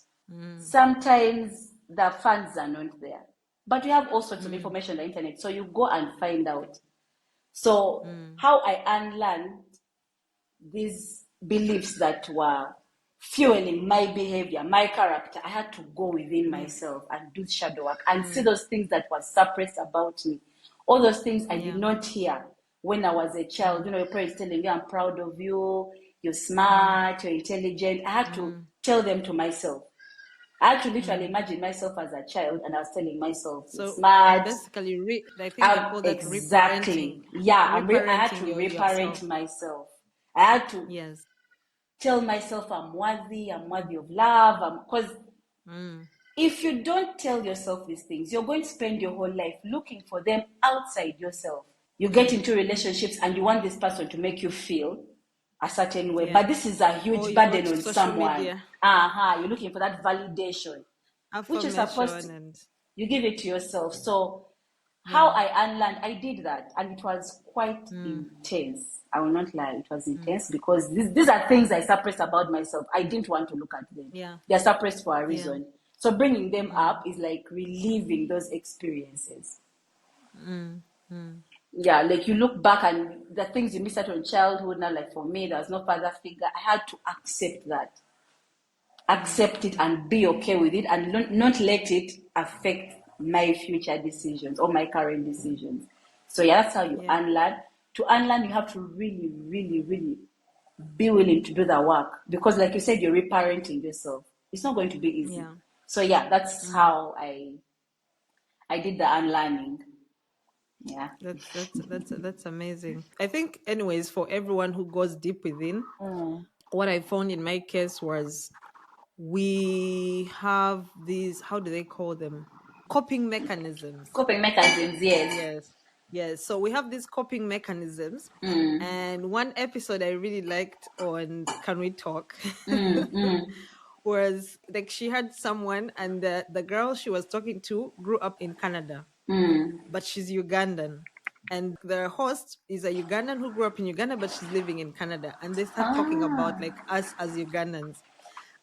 sometimes the funds are not there. But you have all sorts of information on the internet, so you go and find out. So how I unlearned these beliefs that were fueling my behavior, my character, I had to go within myself and do shadow work and see those things that were suppressed about me. All those things I did not hear when I was a child. You know, your parents telling you, I'm proud of you, you're smart, you're intelligent. I had to tell them to myself. I had to literally imagine myself as a child, and I was telling myself, you're So smart. basically, I think they call that reparenting. Exactly. Yeah, I had Reparenting to reparent yourself. myself. I had to Yes. tell myself I'm worthy of love. Because if you don't tell yourself these things, you're going to spend your whole life looking for them outside yourself. You get into relationships and you want this person to make you feel a certain way, Yeah. but this is a Or huge you go burden to on social someone. media, You're looking for that validation, which is supposed affirmation, to, and you give it to yourself. So how yeah. I unlearned, I did that, and it was quite intense. I will not lie, it was intense because these are things I suppressed about myself. I didn't want to look at them. Yeah. They're suppressed for a Yeah. reason. So bringing them up is like reliving those experiences. Yeah, like you look back and the things you missed out on childhood. Now, like for me, there was no father figure. I had to accept it and be okay with it, and not let it affect my future decisions or my current decisions. So yeah, that's how you Yeah. unlearn. To unlearn, you have to really, really, really be willing to do the work, because like you said, you're reparenting yourself. It's not going to be easy. Yeah. So yeah, that's how I did the unlearning. Yeah. That's amazing. I think, anyways, for everyone who goes deep within, what I found in my case was we have these, how do they call them? Coping mechanisms. Coping mechanisms, yes. Yes. Yes. So we have these coping mechanisms. And one episode I really liked on Can We Talk was like she had someone, and the girl she was talking to grew up in Canada, but she's Ugandan. And the host is a Ugandan who grew up in Uganda, but she's living in Canada. And they start talking about like us as Ugandans.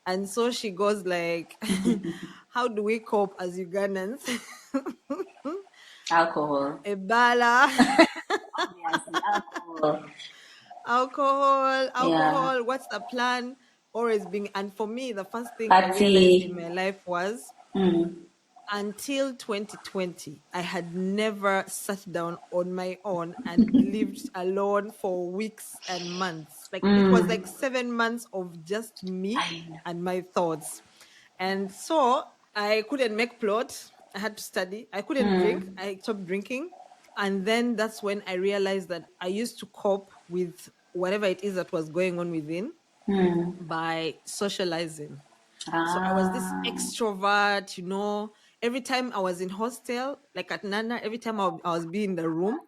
And so she goes like, how do we cope as Ugandans? Alcohol. Ebala, Obviously, alcohol. alcohol, Yeah. what's the plan? Always being, and for me, the first thing I realized in Party. my life was until 2020, I had never sat down on my own and lived alone for weeks and months. Like it was like 7 months of just me I know. and my thoughts. And so I couldn't make plot. I had to study. I couldn't drink. I stopped drinking. And then that's when I realized that I used to cope with whatever it is that was going on within by socializing. So I was this extrovert, Every time I was in hostel, like at Nana, every time I was being in the room,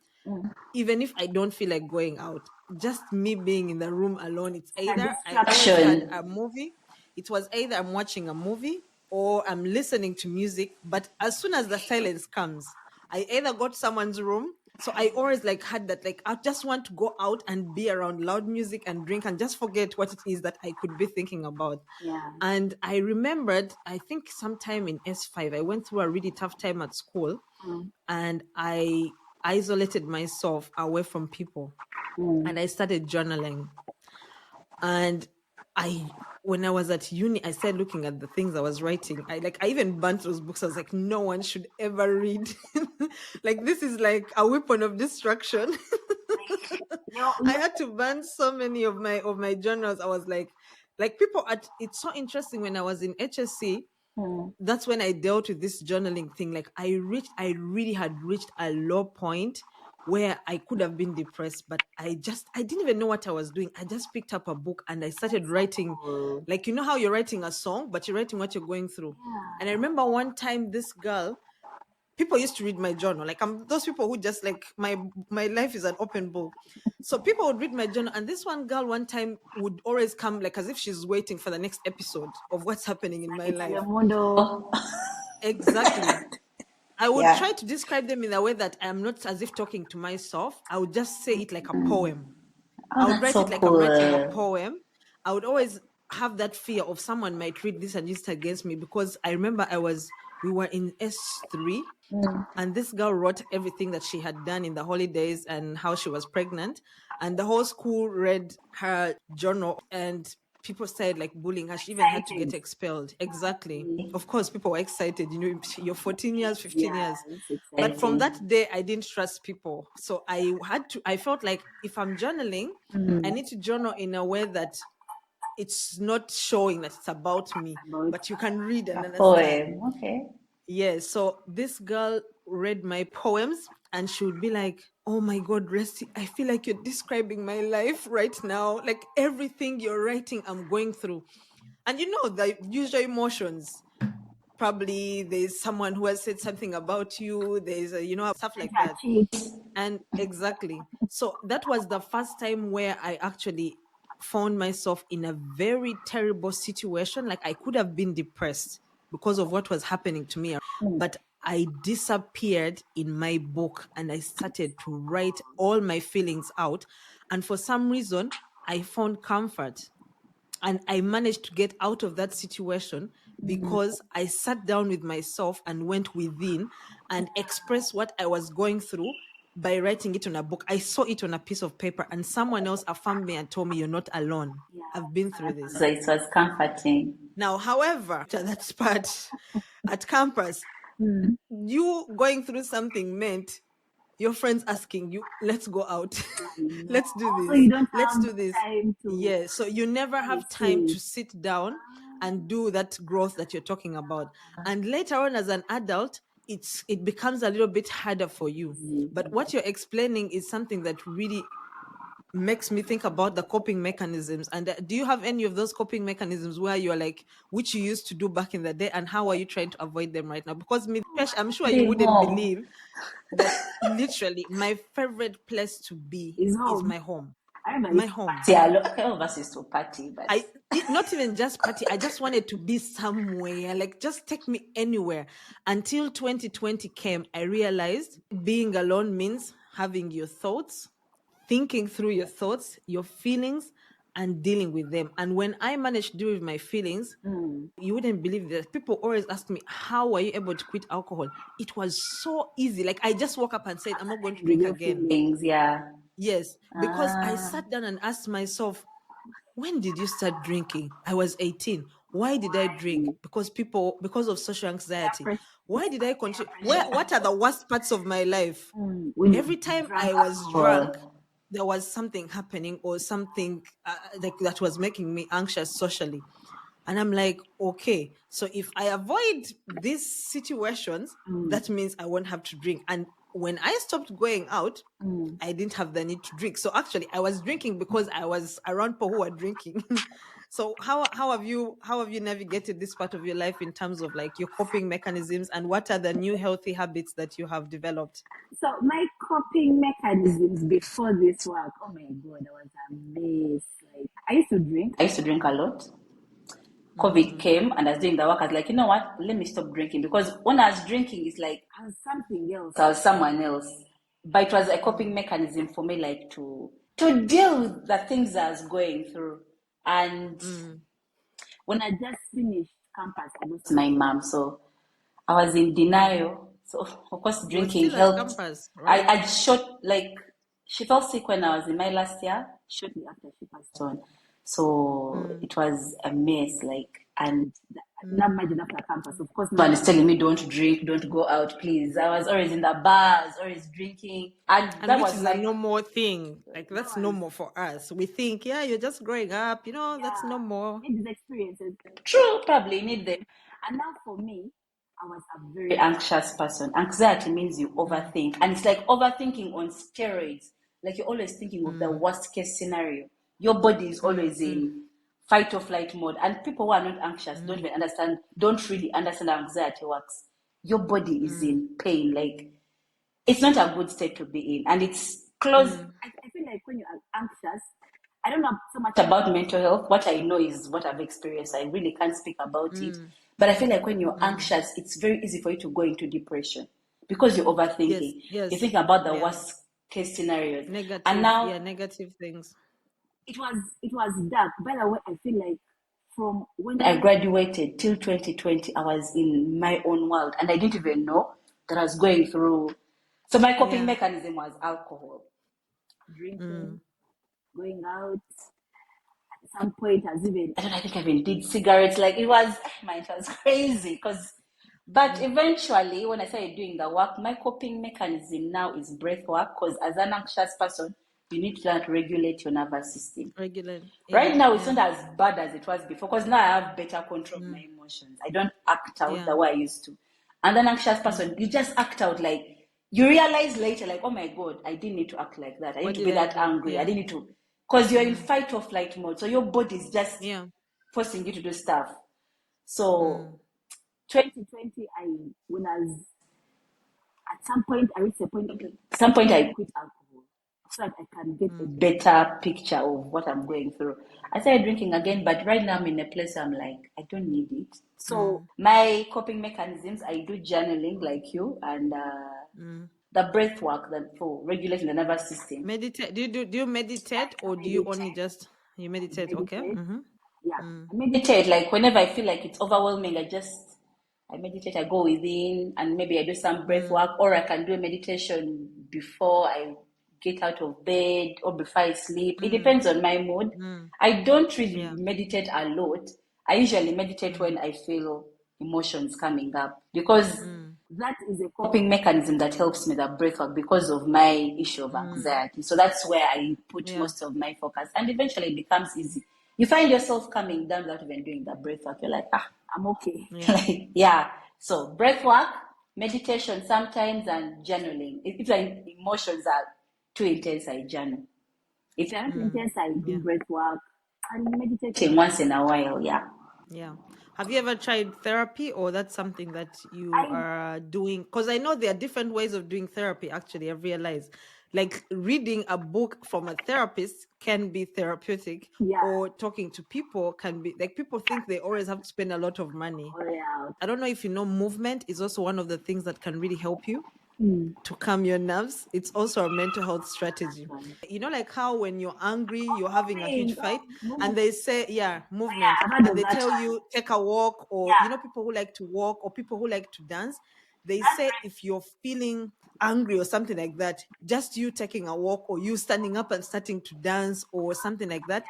even if I don't feel like going out, just me being in the room alone, it's A either I always had distraction. a movie. It was either I'm watching a movie or I'm listening to music. But as soon as the silence comes, I either go to someone's room. So I always like had that, like, I just want to go out and be around loud music and drink and just forget what it is that I could be thinking about. Yeah. And I remembered, I think sometime in S5, I went through a really tough time at school and I isolated myself away from people and I started journaling. And when I was at uni, I started looking at the things I was writing. I even burnt those books. I was like, no one should ever read. Like, this is like a weapon of destruction. I had to burn so many of my journals. I was like people it's so interesting. When I was in HSC, That's when I dealt with this journaling thing. Like I really had reached a low point where I could have been depressed, but I didn't even know what I was doing. I just picked up a book and I started writing. Cool. Like, you know how you're writing a song, but you're writing what you're going through. And I remember one time this girl, people used to read my journal. Like, I'm those people who just like my life is an open book. So people would read my journal, and this one girl one time would always come like as if she's waiting for the next episode of what's happening in my life. Exactly. I would try to describe them in a way that I'm not as if talking to myself. I would just say it like a poem. I would That's write so it like I'm writing a cool. poem. I would always have that fear of someone might read this and use it against me, because I remember we were in S3 and this girl wrote everything that she had done in the holidays and how she was pregnant. And the whole school read her journal and people started like bullying her. She even had to get expelled. Exactly. Of course, people were excited. You know, you're 14 years, 15 years. But from that day, I didn't trust people. So I felt like if I'm journaling, I need to journal in a way that it's not showing that it's about me, but you can read and understand. Poem. Okay. Yeah. So this girl read my poems and she would be like, "Oh my God, Resty, I feel like you're describing my life right now. Like everything you're writing, I'm going through." And you know, the usual emotions. Probably there's someone who has said something about you. There's, stuff like that. And exactly. So that was the first time where I actually found myself in a very terrible situation. Like I could have been depressed because of what was happening to me. But I disappeared in my book and I started to write all my feelings out. And for some reason, I found comfort. And I managed to get out of that situation because I sat down with myself and went within and expressed what I was going through by writing it on a book. I saw it on a piece of paper and someone else affirmed me and told me, "You're not alone. I've been through this." So it was comforting. Now, however, that part at campus, you going through something meant your friends asking you, "Let's go out." Let's do Also, this. you don't Let's have do this. time to. Yeah. So you never have time to sit down and do that growth that you're talking about. And later on as an adult, it becomes a little bit harder for you. But what you're explaining is something that really makes me think about the coping mechanisms. And do you have any of those coping mechanisms where you're like, which you used to do back in the day, and how are you trying to avoid them right now? Because me, Pesh, I'm sure you wouldn't believe that literally my favorite place to be is my home. My home. All of us used to party, but Not even just party. I just wanted to be somewhere. Like, just take me anywhere. Until 2020 came, I realized being alone means having your thoughts, thinking through your thoughts, your feelings, and dealing with them. And when I managed to deal with my feelings, you wouldn't believe that. People always ask me, "How were you able to quit alcohol?" It was so easy. Like I just woke up and said, "I'm not going to drink again." feelings, yeah. Yes, because I sat down and asked myself, when did you start drinking? I was 18. Why did I drink? Because of social anxiety. Why did I continue? What are the worst parts of my life? Every time I was drunk, there was something happening or something like that was making me anxious socially. And I'm like, okay, so if I avoid these situations, that means I won't have to drink. And when I stopped going out, I didn't have the need to drink. So actually, I was drinking because I was around people who were drinking. So how have you navigated this part of your life in terms of like your coping mechanisms, and what are the new healthy habits that you have developed? So my coping mechanisms before this work, oh my God, I was a mess. Like I used to drink. I used to drink a lot. COVID came and I was doing the work. I was like, you know what? Let me stop drinking, because when I was drinking, it's like I was something else. I was someone else. But it was a coping mechanism for me, like to deal with the things I was going through. And when I just finished campus, I lost my mom, so I was in denial. So of course, You were drinking still at helped. campus, right? I shot, like, she fell sick when I was in my last year. Shortly after she passed on, so it was a mess. Like, and Not imagine after campus. Of course, no one is telling me don't drink, don't go out, please. I was always in the bars, always drinking, and And that which was is a like normal thing. Like, that that's was normal for us. We think, yeah, you're just growing up, that's normal. need these experiences. True, probably need them. And now for me, I was a very anxious person. Anxiety means you overthink, and it's like overthinking on steroids. Like you're always thinking of the worst case scenario. Your body is always in fight or flight mode, and people who are not anxious don't really understand how anxiety works. Your body is in pain. Like it's not a good state to be in, and it's close. I feel like when you are anxious, I don't know so much about mental health. What I know is what I've experienced. I really can't speak about it, but I feel like when you're anxious, it's very easy for you to go into depression because you're overthinking. Yes. You think about the worst case scenarios, Negative, and now negative things. it was dark. By the way, I feel like from when I graduated till 2020, I was in my own world, and I didn't even know that I was going through. So my coping mechanism was alcohol, drinking, going out. At some point, I don't know, I think I even did cigarettes. Like it was crazy. But eventually, when I started doing the work, my coping mechanism now is breath work. Because as an anxious person, you need to learn to regulate your nervous system. Right now, it's not as bad as it was before because now I have better control of my emotions. I don't act out the way I used to. And an anxious person, you just act out like you realize later, like, oh my God, I didn't need to act like that. I didn't need to be that angry. I didn't need to, because you're in fight or flight mode. So your body is just forcing you to do stuff. So 2020, when I was at some point, I reached a point. At some point, I quit alcohol so that I can get a better picture of what I'm going through. I started drinking again, but right now I'm in a place I'm like, I don't need it. So my coping mechanisms, I do journaling like you, and the breath work that for regulating the nervous system. Meditate? Do you meditate, or do you only just you meditate? Okay. Yeah, I meditate. Like whenever I feel like it's overwhelming, I meditate. I go within, and maybe I do some breath work, or I can do a meditation before I get out of bed or before I sleep. It depends on my mood. I don't really meditate a lot. I usually meditate when I feel emotions coming up because that is a coping mechanism that helps me, the breath work, because of my issue of anxiety. So that's where I put most of my focus, and eventually it becomes easy. You find yourself coming down without even doing the breath work. You're like, I'm okay. So breath work, meditation sometimes, and journaling. If the emotions are too intense, I journal. If they're not intense, I do breath work and meditating once in a while. Yeah. Have you ever tried therapy, or that's something that you are doing? Because I know there are different ways of doing therapy, actually, I've realized. Like reading a book from a therapist can be therapeutic, or talking to people can be, like, people think they always have to spend a lot of money. I don't know if you know, movement is also one of the things that can really help you to calm your nerves. It's also a mental health strategy. You know, like how when you're angry, you're having a huge fight, and they say, movement, and they tell you take a walk, or people who like to walk, or people who like to dance, they say if you're feeling angry or something like that, just you taking a walk, or you standing up and starting to dance or something like that,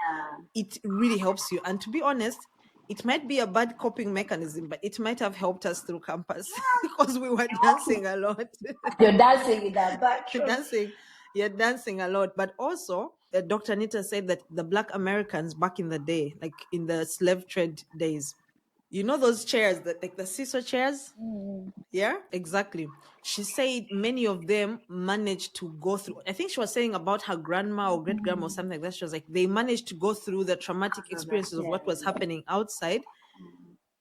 it really helps you. And to be honest, it might be a bad coping mechanism, but it might have helped us through campus because we were dancing a lot. You're dancing in that bathroom. You're dancing a lot. But also, Dr. Anita said that the Black Americans back in the day, like in the slave trade days, you know those chairs, that like the seesaw chairs? Yeah, exactly. She said many of them managed to go through, I think she was saying about her grandma or great grandma or something like that. She was like, they managed to go through the traumatic experiences of what was happening outside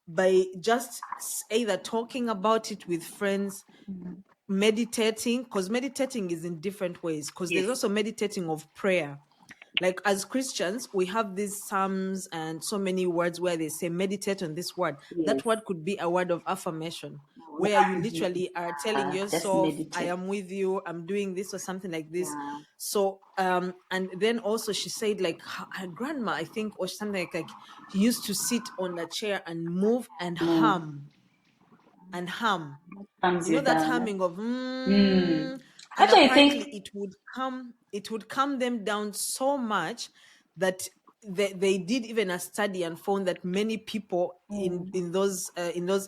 by just either talking about it with friends, meditating, because meditating is in different ways, because there's also meditating of prayer. Like as Christians, we have these psalms and so many words where they say meditate on this word. That word could be a word of affirmation, where you literally are telling yourself, I am with you, I'm doing this or something like this. So and then also she said, like, her grandma, I think, or something like she used to sit on a chair and move and hum. And hum. You know that humming of and apparently it would calm them down so much that they did even a study and found that many people in those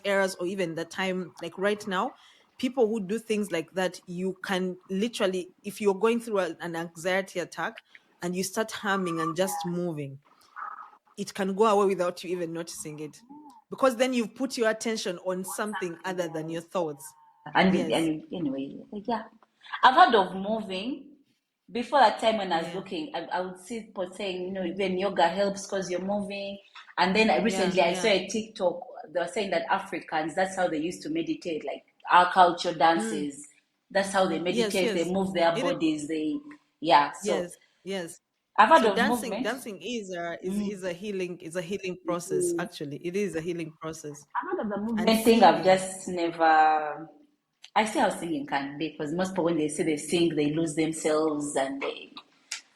eras, or even the time, like right now, people who do things like that, you can literally, if you're going through an anxiety attack and you start humming and just moving, it can go away without you even noticing it, because then you've put your attention on something other than your thoughts. Yes. And anyway, like, yeah, I've heard of moving. Before that time when I was Yeah. looking, I would see people saying, even yoga helps because you're moving. And then recently I saw Yeah. a TikTok, they were saying that Africans, that's how they used to meditate, like our culture dances. That's how they Yes, meditate, they yes. move their It is. bodies, yeah. So Yes, yes. I've heard So of dancing, movement. dancing is a healing, process. Actually, it is a healing process. I've heard of the And movement thing, I've singing, just never. I see how singing can be, because most people when they say they sing, they lose themselves, and it's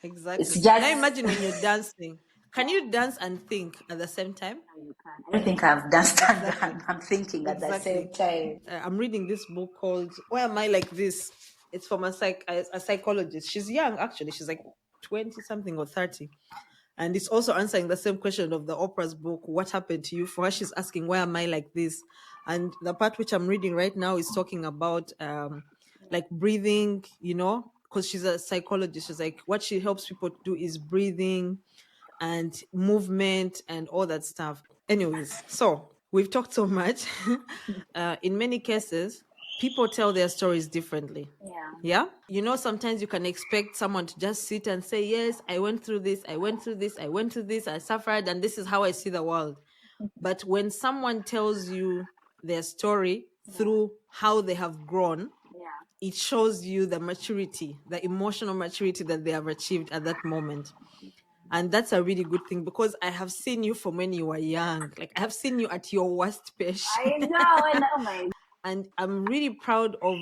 exactly. Now just. imagine when you're dancing. Can you dance and think at the same time? I don't think I've danced Exactly. and I'm thinking at the same Exactly. time. I'm reading this book called "Why Am I Like This?" It's from a psychologist. She's young, actually. She's like 20 something or 30. And it's also answering the same question of the Oprah's book, What Happened to You? For her, she's asking, why am I like this? And the part which I'm reading right now is talking about like breathing, because she's a psychologist. She's like, what she helps people to do is breathing and movement and all that stuff. Anyways, so we've talked so much. In many cases, people tell their stories differently. Yeah. Yeah. Sometimes you can expect someone to just sit and say, yes, I went through this, I went through this, I went through this, I suffered, and this is how I see the world. But when someone tells you their story through how they have grown, it shows you the maturity, the emotional maturity that they have achieved at that moment. And that's a really good thing, because I have seen you from when you were young. Like, I have seen you at your worst, Pesh. I know, my. And I'm really proud of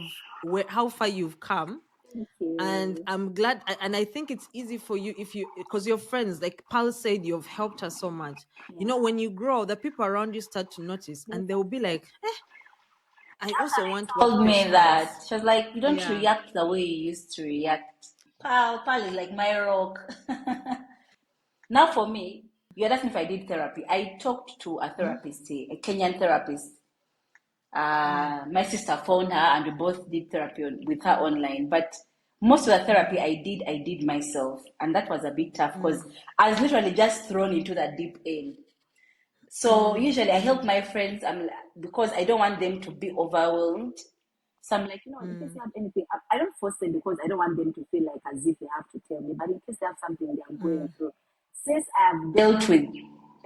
how far you've come. Thank And you. I'm glad, and I think it's easy for you because your friends, like Paul said, you've helped her so much. When you grow, the people around you start to notice, and they'll be like, I also want what Told Pesh me has. that. She was like, you don't Yeah. react the way you used to react. Pal is like my rock. Now for me, you had asked me if I did therapy. I talked to a therapist, a Kenyan therapist. My sister phoned her and we both did therapy with her online. But most of the therapy I did myself. And that was a bit tough because I was literally just thrown into that deep end. So usually I help my friends because I don't want them to be overwhelmed. So I'm like, in case you have anything, I don't force them because I don't want them to feel like as if they have to tell me. But in case they have something they are going through, since I've dealt with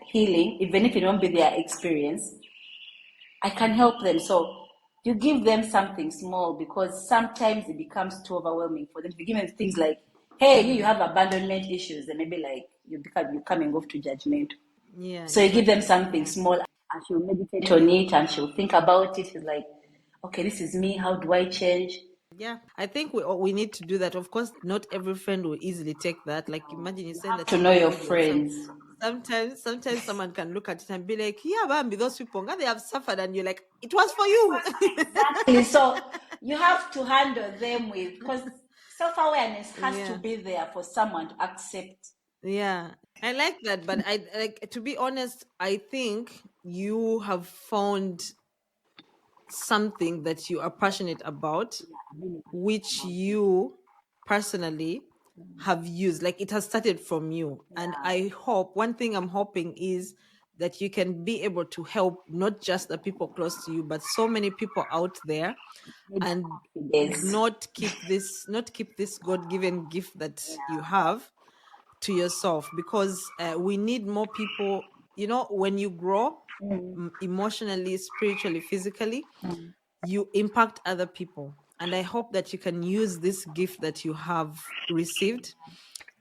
healing, even if it won't be their experience, I can help them. So you give them something small because sometimes it becomes too overwhelming for them. If you give them things like, hey, you have abandonment issues, then maybe like you coming off to judgment. Yeah, So you give them exactly. something small and she'll meditate on it and she'll think about it. She's like, okay, this is me. How do I change? Yeah, I think we need to do that. Of course, not every friend will easily take that. Like, imagine you You send a have to know TikTok your video. friends. Sometimes someone can look at it and be like, yeah, Bambi, those people, God, they have suffered. And you're like, it was for you. Exactly. So you have to handle them with, because self-awareness has to Yeah. be there for someone to accept. Yeah. I like that. But I like, to be honest, I think you have found something that you are passionate about, which you personally have used. Like, it has started from you. And I hope, one thing I'm hoping is that you can be able to help not just the people close to you, but so many people out there, and Yes. not keep this God-given gift that you have to yourself, because we need more people. When you grow emotionally, spiritually, physically, you impact other people. And I hope that you can use this gift that you have received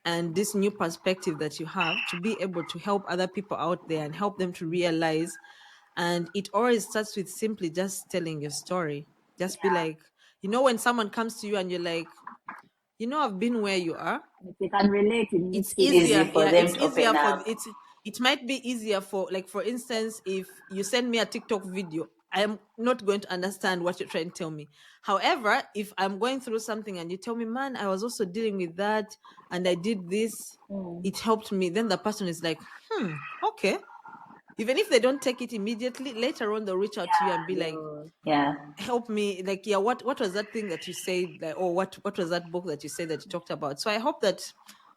and this new perspective that you have to be able to help other people out there and help them to realize. And it always starts with simply just telling your story. Just be like, when someone comes to you and you're like, I've been where you are. If they can relate, it It's makes it easy easier. for Yeah, them it's to easier open for up. it might be easier for, like, for instance, if you send me a TikTok video, I am not going to understand what you're trying to tell me. However, if I'm going through something and you tell me, man, I was also dealing with that and I did this, it helped me, then the person is like, okay. Even if they don't take it immediately, later on they'll reach out to you and be like, Yeah. help me. Like, yeah, what was that thing that you said? Like, or what was that book that you said that you talked about? So I hope that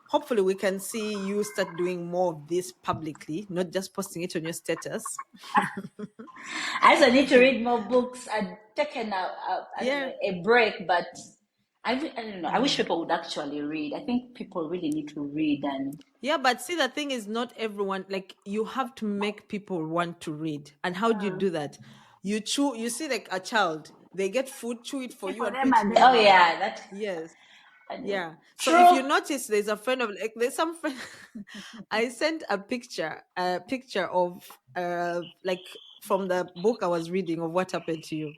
hopefully we can see you start doing more of this publicly, not just posting it on your status. I also need to read more books. I've taken I don't know, a break, but I don't know. I wish people would actually read. I think people really need to read. And Yeah, but see, the thing is, not everyone, like, you have to make people want to read. And how do you do that? You see, like a child, they get food, chew it for you, and put it in your oh mouth. yeah, that Yes. I know. Yeah. So if True. you notice, there's a friend of, like, there's some friend. I sent a picture of like from the book I was reading of What Happened to You.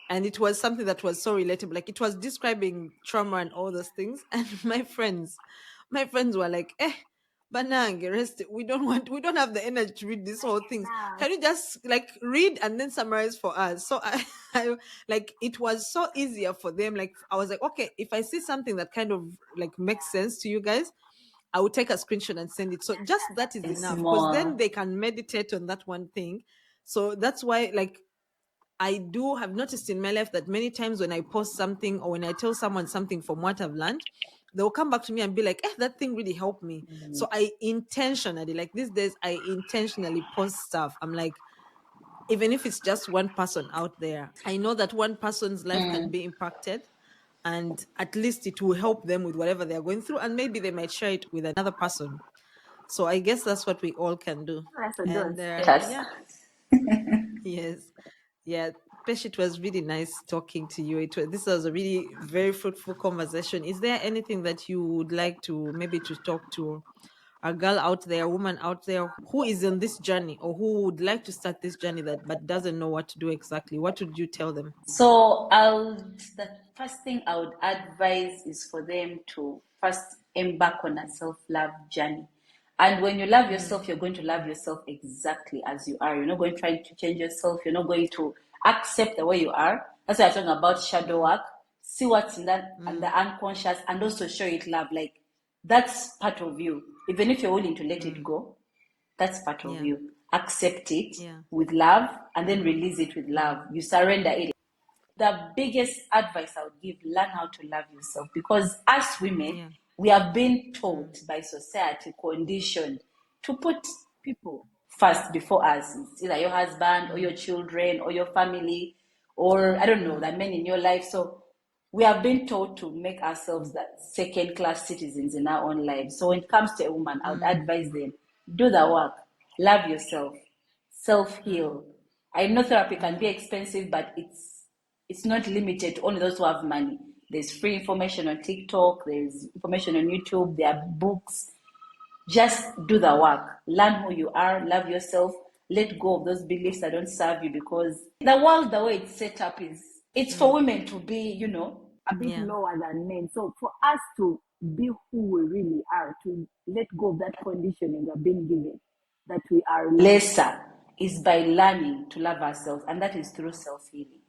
And it was something that was so relatable. Like, it was describing trauma and all those things. And my friends were like, Banang, rest. We don't have the energy to read these whole things. Can you just like read and then summarize for us? So I like, it was so easier for them. Like, I was like, okay, if I see something that kind of like makes sense to you guys, I will take a screenshot and send it. So just that is It's enough, because then more. they can meditate on that one thing. So that's why, like, I do have noticed in my life that many times when I post something or when I tell someone something from what I've learned, they'll come back to me and be like, that thing really helped me. So I intentionally, like these days, I intentionally post stuff. I'm like, even if it's just one person out there, I know that one person's life can be impacted, and at least it will help them with whatever they're going through. And maybe they might share it with another person. So I guess that's what we all can do. And Status. yeah, yes. Yeah, Pesh, it was really nice talking to you. This was a really very fruitful conversation. Is there anything that you would like to maybe to talk to a girl out there, a woman out there who is on this journey or who would like to start this journey that but doesn't know what to do exactly? What would you tell them? So the first thing I would advise is for them to first embark on a self-love journey. And when you love yourself, you're going to love yourself exactly as you are. You're not going to try to change yourself. You're not going to accept the way you are. That's why I'm talking about shadow work. See what's in that and the unconscious, and also show it love. Like, that's part of you. Even if you're willing to let it go, that's part of Yeah. you. Accept it Yeah. with love and then release it with love. You surrender it. The biggest advice I would give: learn how to love yourself. Because as women, we have been taught by society, conditioned to put people first before us. It's either your husband or your children or your family, or I don't know, the men in your life. So we have been taught to make ourselves the second class citizens in our own lives. So when it comes to a woman, I would advise them: do the work, love yourself, self heal. I know therapy can be expensive, but it's not limited to only those who have money. There's free information on TikTok, there's information on YouTube, there are books. Just do the work. Learn who you are, love yourself, let go of those beliefs that don't serve you, because the world, the way it's set up, is it's for women to be, a bit lower than men. So for us to be who we really are, to let go of that conditioning we've been given, that we are lesser, is by learning to love ourselves, and that is through self-healing.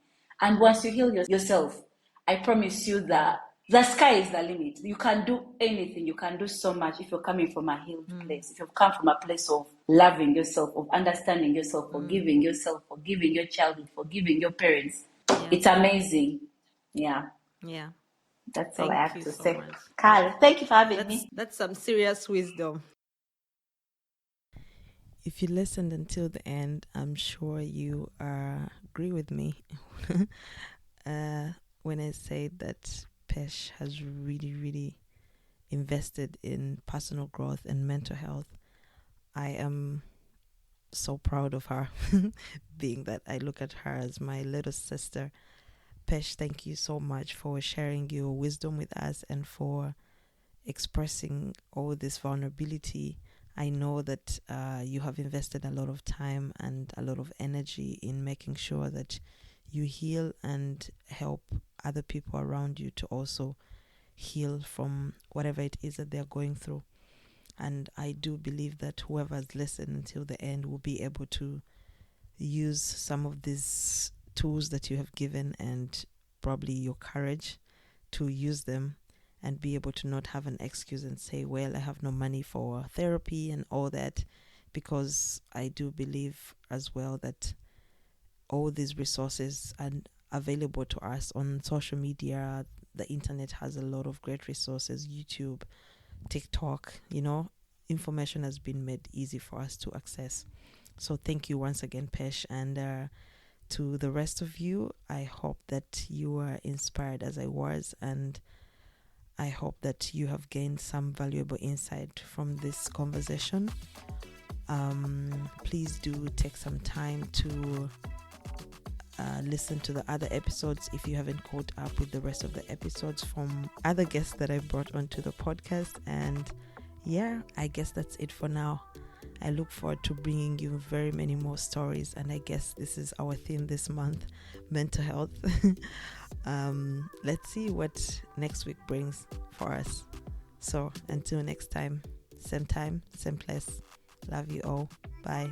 And once you heal yourself, I promise you that the sky is the limit. You can do anything. You can do so much if you're coming from a healed place. If you've come from a place of loving yourself, of understanding yourself, forgiving yourself, forgiving your childhood, forgiving your parents. It's amazing. Yeah. Yeah. That's all I Thank have you to so say. much. Carl, thank you for having me. That's some serious wisdom. If you listened until the end, I'm sure you agree with me when I say that Pesh has really, really invested in personal growth and mental health. I am so proud of her, being that I look at her as my little sister. Pesh, thank you so much for sharing your wisdom with us and for expressing all this vulnerability. I know that you have invested a lot of time and a lot of energy in making sure that you heal and help other people around you to also heal from whatever it is that they're going through. And I do believe that whoever's listened until the end will be able to use some of these tools that you have given and probably your courage to use them and be able to not have an excuse and say, well, I have no money for therapy and all that, because I do believe as well that all these resources are available to us on social media. The internet has a lot of great resources, YouTube, TikTok, information has been made easy for us to access. So thank you once again, Pesh. And to the rest of you, I hope that you were inspired as I was, and I hope that you have gained some valuable insight from this conversation. Please do take some time to listen to the other episodes if you haven't caught up with the rest of the episodes from other guests that I brought onto the podcast. And yeah, I guess that's it for now. I look forward to bringing you very many more stories, and I guess this is our theme this month, mental health. Let's see what next week brings for us. So until next time, same place. Love you all. Bye.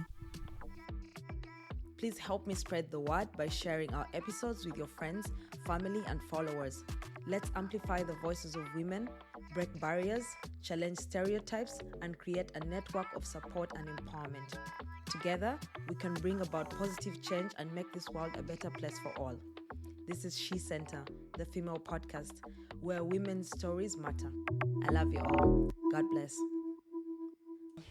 Please help me spread the word by sharing our episodes with your friends, family, and followers. Let's amplify the voices of women, break barriers, challenge stereotypes, and create a network of support and empowerment. Together, we can bring about positive change and make this world a better place for all. This is She Center, the female podcast, where women's stories matter. I love you all. God bless.